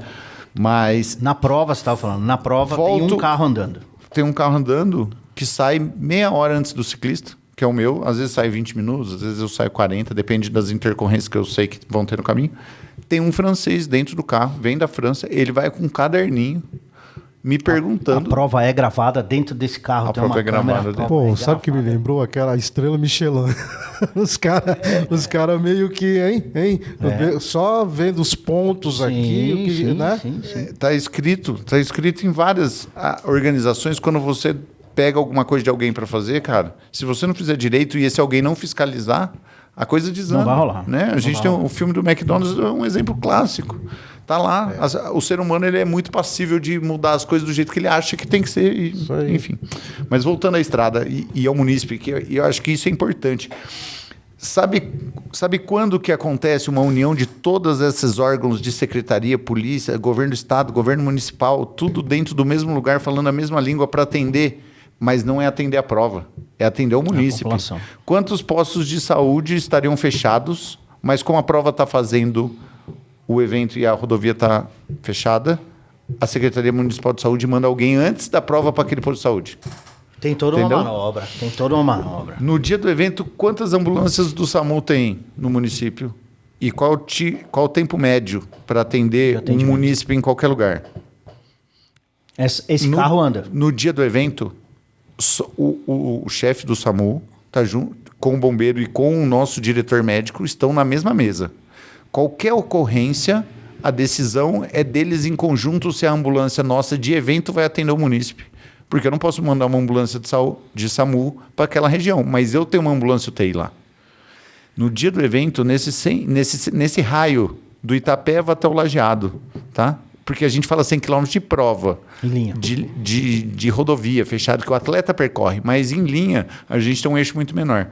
Mas... Na prova, você estava falando, na prova tem um carro andando. Tem um carro andando que sai meia hora antes do ciclista, que é o meu. Às vezes sai 20 minutos, às vezes eu saio 40, depende das intercorrências que eu sei que vão ter no caminho. Tem um francês dentro do carro, vem da França, ele vai com um caderninho, me perguntando... A prova é gravada dentro desse carro. A prova é gravada. Pô, sabe o que me lembrou? Aquela estrela Michelin. Os cara meio que, hein? Só vendo os pontos aqui, né? Sim. Tá escrito em várias organizações, quando você pega alguma coisa de alguém para fazer, cara, se você não fizer direito e esse alguém não fiscalizar, a coisa desanda. Não vai rolar. Né? A gente tem o filme do McDonald's, é um exemplo clássico. Tá lá. O ser humano ele é muito passível de mudar as coisas do jeito que ele acha que tem que ser. Enfim. Mas voltando à estrada e ao munícipe, que eu acho que isso é importante. Sabe quando que acontece uma união de todos esses órgãos de secretaria, polícia, governo do estado, governo municipal, tudo dentro do mesmo lugar, falando a mesma língua para atender? Mas não é atender a prova, é atender o munícipe. Quantos postos de saúde estariam fechados, mas como a prova está fazendo o evento e a rodovia está fechada, a Secretaria Municipal de Saúde manda alguém antes da prova para aquele posto de saúde? Tem toda uma manobra. No dia do evento, quantas ambulâncias do SAMU tem no município? E qual o tempo médio para atender um munícipe em qualquer lugar? Esse carro anda. No dia do evento, o chefe do SAMU tá junto com o bombeiro e com o nosso diretor médico estão na mesma mesa. Qualquer ocorrência, a decisão é deles em conjunto se a ambulância nossa de evento vai atender o munícipe. Porque eu não posso mandar uma ambulância de SAMU para aquela região, mas eu tenho uma ambulância UTI lá. No dia do evento, nesse raio do Itapeva até o Lajeado, tá? Porque a gente fala 100 km de prova, em linha. De rodovia fechada, que o atleta percorre, mas em linha a gente tem um eixo muito menor.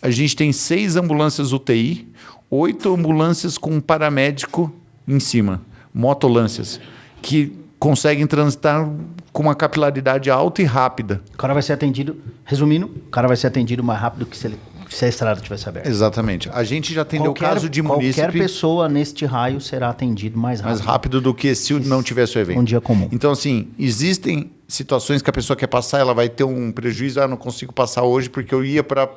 a gente tem 6 ambulâncias UTI, 8 ambulâncias com paramédico em cima, motolâncias, que conseguem transitar com uma capilaridade alta e rápida. O cara vai ser atendido, resumindo, o cara vai ser atendido mais rápido que se a estrada tivesse aberta. Exatamente. A gente já atendeu o caso de munícipe... Qualquer pessoa neste raio será atendido mais rápido. Mais rápido do que se não tivesse o evento. Um dia comum. Então, assim, existem situações que a pessoa quer passar, ela vai ter um prejuízo, não consigo passar hoje porque eu ia para...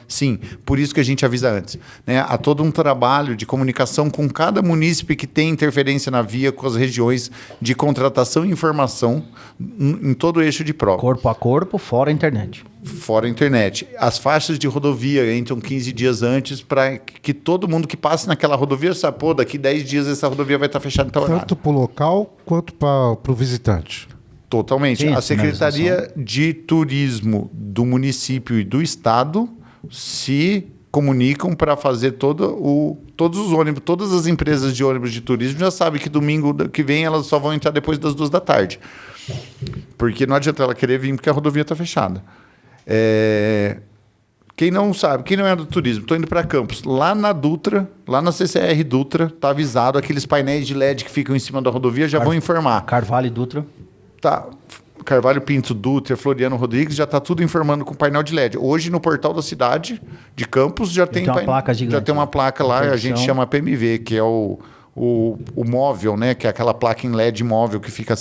Sim, por isso que a gente avisa antes. Né? Há todo um trabalho de comunicação com cada munícipe que tem interferência na via, com as regiões de contratação e informação em todo o eixo de prova. Corpo a corpo, fora a internet. Fora a internet. As faixas de rodovia entram 15 dias antes para que todo mundo que passe naquela rodovia saiba, pô, daqui 10 dias essa rodovia vai estar fechada em tal horário. Tanto para o local quanto para o visitante. Totalmente. Sim, a Secretaria de Turismo do município e do estado se comunicam para fazer todos os ônibus, todas as empresas de ônibus de turismo já sabem que domingo que vem elas só vão entrar depois das 2 da tarde. Porque não adianta ela querer vir porque a rodovia está fechada. Quem não sabe, quem não é do turismo, estou indo para Campos. Lá na Dutra, lá na CCR Dutra, está avisado, aqueles painéis de LED que ficam em cima da rodovia já vão informar. Carvalho e Dutra. Tá. Carvalho Pinto, Dutra, Floriano Rodrigues, já está tudo informando com painel de LED. Hoje, no portal da cidade de Campos, já tem uma placa gigante. Já tem uma placa lá, a gente chama PMV, que é o móvel, né? Que é aquela placa em LED móvel que fica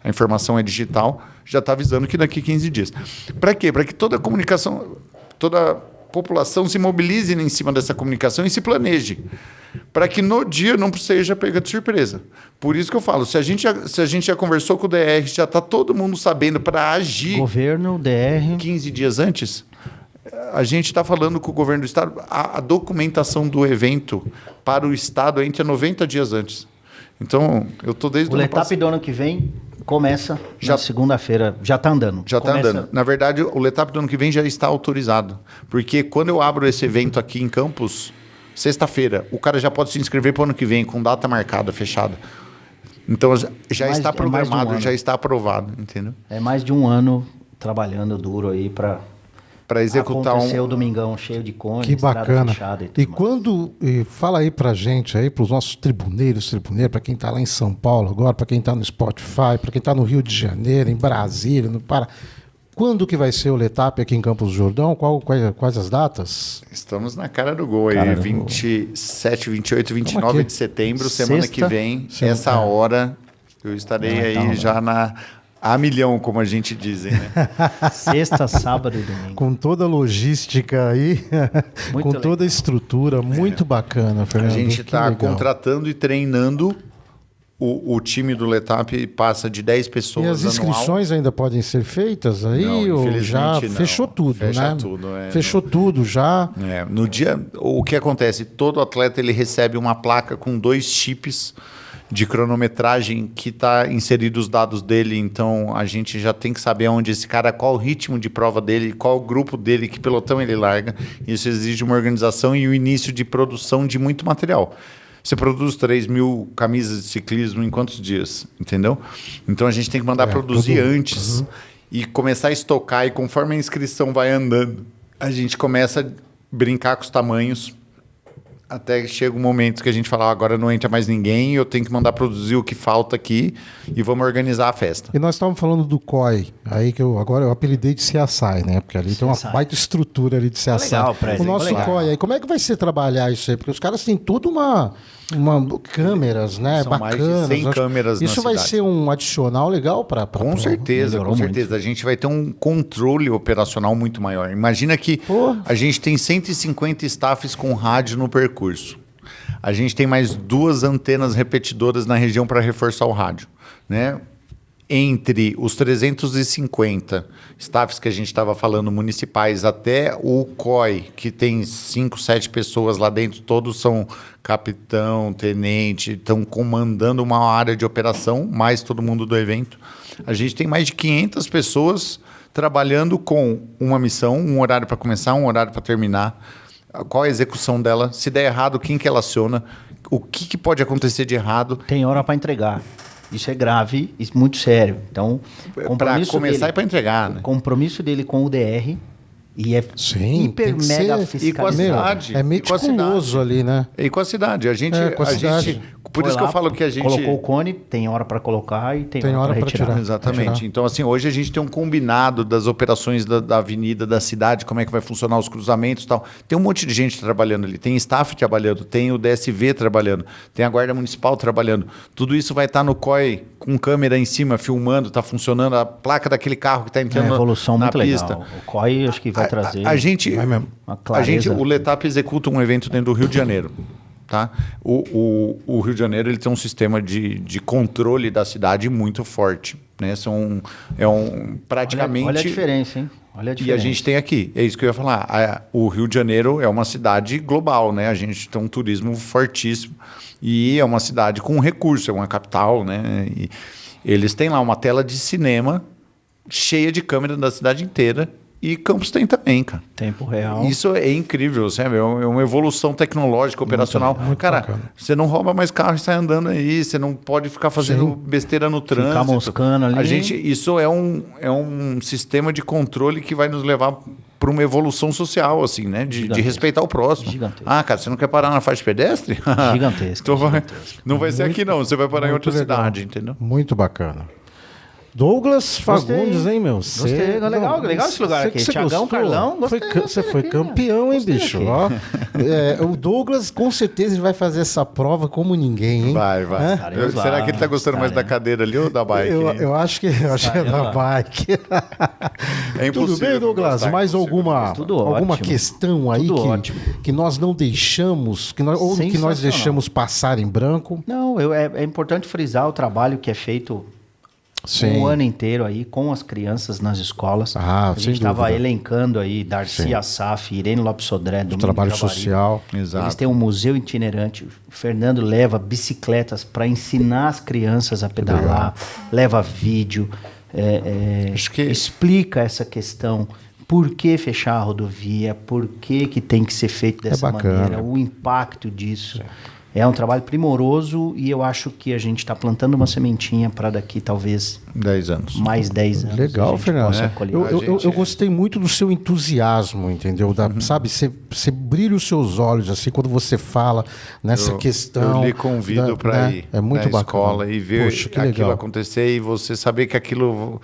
a informação é digital, já está avisando que daqui 15 dias. Para quê? Para que toda a comunicação, toda a população se mobilize em cima dessa comunicação e se planeje. Para que no dia não seja pega de surpresa. Por isso que eu falo, se a gente já conversou com o DR, já está todo mundo sabendo para agir... Governo, DR... 15 dias antes, a gente está falando com o governo do estado, a documentação do evento para o estado entra 90 dias antes. Então, eu estou desde o Letap do ano que vem começa na segunda-feira, já está andando. Já está andando. Na verdade, o Letap do ano que vem já está autorizado. Porque quando eu abro esse evento aqui em Campos... Sexta-feira, o cara já pode se inscrever para o ano que vem, com data marcada, fechada. Então, já está programado, já está aprovado, entendeu? É mais de um ano trabalhando duro aí para executar acontecer o domingão cheio de cones, que bacana. Fechada e quando... fala aí pra gente, aí, para os nossos tribuneiros, para quem está lá em São Paulo agora, para quem está no Spotify, para quem está no Rio de Janeiro, em Brasília, no Pará... Quando que vai ser o Letap aqui em Campos do Jordão? Quais as datas? Estamos na cara do gol aí, 27, 28, 29 de setembro, semana que vem, essa hora, eu estarei aí já a milhão, como a gente diz, né? Sexta, sábado e domingo. Com toda a logística aí, com toda a estrutura, muito bacana, Fernando. A gente está contratando e treinando. O time do Letap passa de 10 pessoas anual. E as inscrições ainda podem ser feitas aí? Não, ou já fechou tudo, Fecha né? tudo, fechou tudo já. No dia, o que acontece? Todo atleta ele recebe uma placa com 2 chips de cronometragem que está inserido os dados dele. Então, a gente já tem que saber onde esse cara, qual o ritmo de prova dele, qual o grupo dele, que pelotão ele larga. Isso exige uma organização e o início de produção de muito material. Você produz 3.000 camisas de ciclismo em quantos dias? Entendeu? Então a gente tem que mandar produzir antes e começar a estocar. E conforme a inscrição vai andando, a gente começa a brincar com os tamanhos. Até que chega um momento que a gente fala, agora não entra mais ninguém, eu tenho que mandar produzir o que falta aqui e vamos organizar a festa. E nós estávamos falando do COI, aí que agora eu apelidei de CSI, né? Porque ali tem uma baita estrutura ali de CSI. Legal, o nosso COI aí, como é que vai ser trabalhar isso aí? Porque os caras têm tudo uma câmeras, né? São bacanas. mais de 100 câmeras isso na vai cidade. ser um adicional legal para Com certeza, com certeza. A gente vai ter um controle operacional muito maior. Imagina que a gente tem 150 staffs com rádio no percurso. A gente tem mais 2 antenas repetidoras na região para reforçar o rádio, né? Entre os 350 staffs que a gente estava falando, municipais, até o COI, que tem 5, 7 pessoas lá dentro, todos são capitão, tenente, estão comandando uma área de operação, mais todo mundo do evento. A gente tem mais de 500 pessoas trabalhando com uma missão, um horário para começar, um horário para terminar. Qual a execução dela? Se der errado, quem que ela aciona? O que pode acontecer de errado? Tem hora para entregar. Isso é grave e muito sério. Então, para começar e para entregar, né? O compromisso dele com o DR E é Sim, hiper tem que mega ser- fiscalizado. E com a cidade. É meticuloso ali, né? E com a cidade. A gente, É, com a cidade. por Foi isso que eu lá, falo que a gente... colocou o cone, tem hora para colocar e tem Tem hora hora para pra retirar. tirar. Exatamente. Tirar. Então, assim, hoje a gente tem um combinado das operações da avenida, da cidade, como é que vai funcionar os cruzamentos e tal. Tem um monte de gente trabalhando ali. Tem staff trabalhando, tem o DSV trabalhando, tem a Guarda Municipal trabalhando. Tudo isso vai estar no COI com câmera em cima, filmando, está funcionando a placa daquele carro que está É entrando uma evolução na muito pista. legal. O COI acho que vai trazer A gente, Vai mesmo. uma a clareza. gente, o Letap executa um evento dentro do Rio de Janeiro. Tá? O Rio de Janeiro ele tem um sistema de controle da cidade muito forte. Né? Praticamente... Olha a diferença, hein? Olha a E a diferença. gente tem aqui, é isso que eu ia falar. O Rio de Janeiro é uma cidade global, né? A gente tem um turismo fortíssimo e é uma cidade com recurso, é uma capital, né? E eles têm lá uma tela de cinema cheia de câmeras da cidade inteira e Campos tem também, cara. Tempo real. Isso é incrível, sabe? É uma evolução tecnológica, operacional. Cara, bacana. você não rouba mais carro e sai andando aí, você não pode ficar fazendo Sim. besteira no trânsito. moscando ali. Isso é um sistema de controle que vai nos levar para uma evolução social, assim, né? De Gigantesco. respeitar o próximo. Gigantesco. Ah, cara, você não quer parar na faixa pedestre? Gigantesco, Então vai- gigantesco. Não vai ser aqui, não. Você vai parar em Muito outra legal. cidade, entendeu? Muito bacana. Douglas Gostei. Fagundes, hein, meu? Gostei. Legal esse lugar aqui. Você Thiagão, gostou? Carlão, gostei, Você gostei foi aqui, campeão, hein, gostei bicho? aqui. Ó, o Douglas, com certeza, ele vai fazer essa prova como ninguém, hein? Vai. Estaremos lá, Será que ele tá gostando mais da cadeira ali ou da bike? Eu acho que é da lá. bike. É impossível Tudo bem, não Douglas? gostar, Mais impossível alguma, Tudo alguma ótimo. questão aí Tudo ótimo. que nós não deixamos, que nós Sensacional. deixamos passar em branco? Não, é importante frisar o trabalho que é feito Sim. um ano inteiro aí com as crianças nas escolas. Ah, a sem gente estava dúvida. elencando aí Darcy Sim. Assaf, Irene Lopes Sodré, O Domingos trabalho Javari. social. Exato. Eles têm um museu itinerante. O Fernando leva bicicletas para ensinar as crianças a pedalar, leva vídeo, Acho que- explica essa questão. Por que fechar a rodovia? Por que tem que ser feito dessa bacana. maneira? O impacto disso. É um trabalho primoroso e eu acho que a gente está plantando uma sementinha para daqui, talvez, 10 anos. mais 10 anos. Legal, a gente Fernando. possa É. colher. Eu gostei muito do seu entusiasmo, entendeu? Sabe, você brilha os seus olhos assim quando você fala nessa questão. Eu lhe convido para ir É muito na bacana. escola e ver Poxa, que aquilo legal. acontecer e você saber que aquilo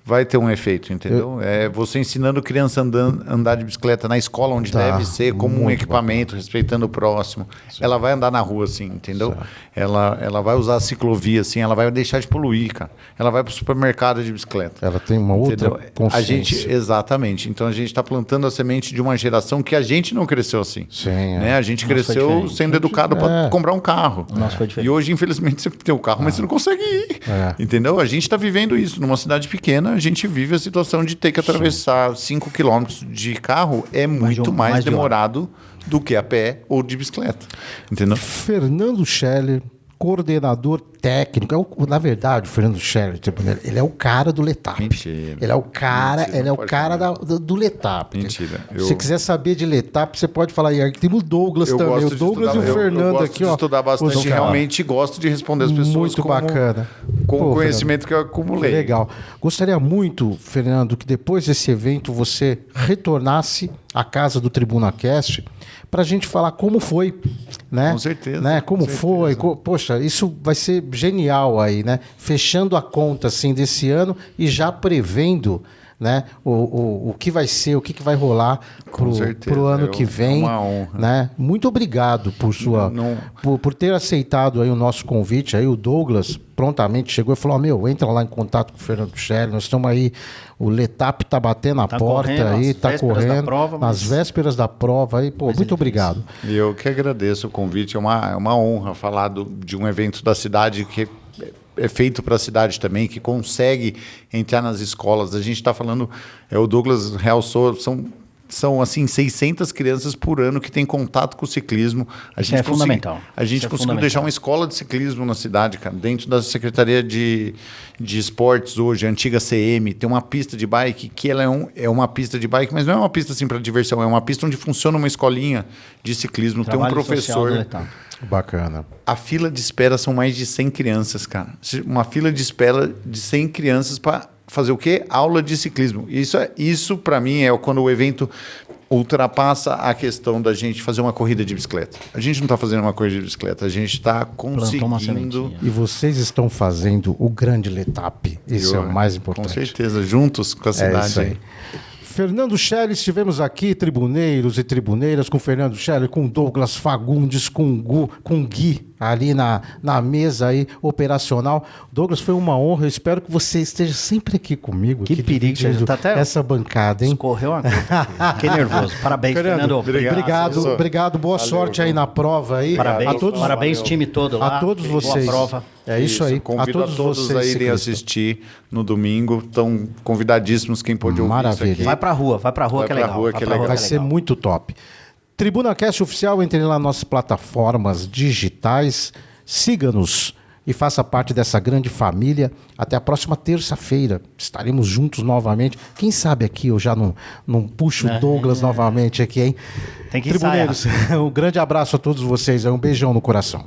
vai ter um efeito, entendeu? É você ensinando criança a andar de bicicleta na escola onde Tá, deve ser, como um muito equipamento, respeitando o próximo. Ela vai andar na rua assim, entendeu? Ela vai usar a ciclovia assim, ela vai deixar de poluir, cara. Ela vai para o supermercado de bicicleta. Ela tem uma outra Entendeu? consciência. Exatamente. Então a gente está plantando a semente de uma geração que a gente não cresceu assim. Sim, é. Né? A gente Nossa, foi cresceu diferente. sendo educado para comprar um carro. Nossa, foi diferente. E hoje, infelizmente, você tem o carro, mas você não consegue ir. É. Entendeu? A gente está vivendo isso. Numa cidade pequena, a gente vive a situação de ter que atravessar 5 quilômetros de carro. É muito mais mais de hora. demorado do que a pé ou de bicicleta. Entendeu? Fernando Scheller, coordenador técnico. Na verdade, o Fernando Scheller, ele é o cara do Letap. Mentira. Ele é o cara, Mentira, ele é não o pode cara falar. do Letap. Mentira. Se você quiser saber de Letap, você pode falar aí. Tem o Douglas também. O de Douglas estudar, e o Fernando eu gosto aqui, de ó. estudar bastante. Os caras. Realmente gosto de responder as pessoas Muito bacana. com Pô, o conhecimento que eu acumulei. Legal. Gostaria muito, Fernando, que depois desse evento você retornasse à casa do Tribuna Cast para a gente falar como foi, né? Com certeza, Né? Como com foi? Poxa, isso vai ser genial aí, né? Fechando a conta assim desse ano e já prevendo, né? O que vai ser, o que vai rolar Com certeza, pro ano que vem, é uma honra. né? Muito obrigado por sua por ter aceitado aí o nosso convite. Aí o Douglas prontamente chegou e falou: entra lá em contato com o Fernando Scheller, nós estamos aí, o Letap tá batendo a porta correndo, aí, às tá vésperas da correndo prova, nas mas- vésperas da prova aí, pô, muito obrigado. E eu que agradeço o convite. É uma honra falar de um evento da cidade que é feito para a cidade também, que consegue entrar nas escolas. A gente está falando, o Douglas realçou, são assim 600 crianças por ano que têm contato com o ciclismo. Isso é fundamental. A gente Isso é conseguiu fundamental. deixar uma escola de ciclismo na cidade, cara, dentro da Secretaria de Esportes hoje, a antiga CM, tem uma pista de bike que ela é uma pista de bike, mas não é uma pista assim para diversão, é uma pista onde funciona uma escolinha de ciclismo, Trabalho tem um social professor. do Letap. Bacana. A fila de espera são mais de 100 crianças, cara. Uma fila de espera de 100 crianças para fazer o quê? Aula de ciclismo. Isso para mim, é quando o evento ultrapassa a questão da gente fazer uma corrida de bicicleta. A gente não está fazendo uma corrida de bicicleta, a gente está conseguindo... E vocês estão fazendo o grande Letap. Isso é o mais importante. Com certeza, juntos com a cidade. É isso aí. Fernando Schell, estivemos aqui, tribuneiros e tribuneiras, com Fernando Schell, com Douglas Fagundes, com Gui, ali na mesa aí, operacional. Douglas, foi uma honra, eu espero que você esteja sempre aqui comigo. Que aqui perigo, você tá até... essa bancada, hein? Escorreu uma coisa. Fiquei nervoso. Parabéns, Fernando. Obrigado, boa sorte aí na prova aí. Parabéns time todo lá. A todos vocês. Boa prova. É isso aí. Convido a todos a irem assistir no domingo. Estão convidadíssimos quem pôde ouvir isso aqui. Vai pra rua que é legal. Vai ser muito top. TribunaCast Oficial, entre lá nas nossas plataformas digitais. Siga-nos e faça parte dessa grande família. Até a próxima terça-feira. Estaremos juntos novamente. Quem sabe aqui eu já não puxo o Douglas novamente aqui, hein? Tem que Tribuneiros, um grande abraço a todos vocês. Um beijão no coração.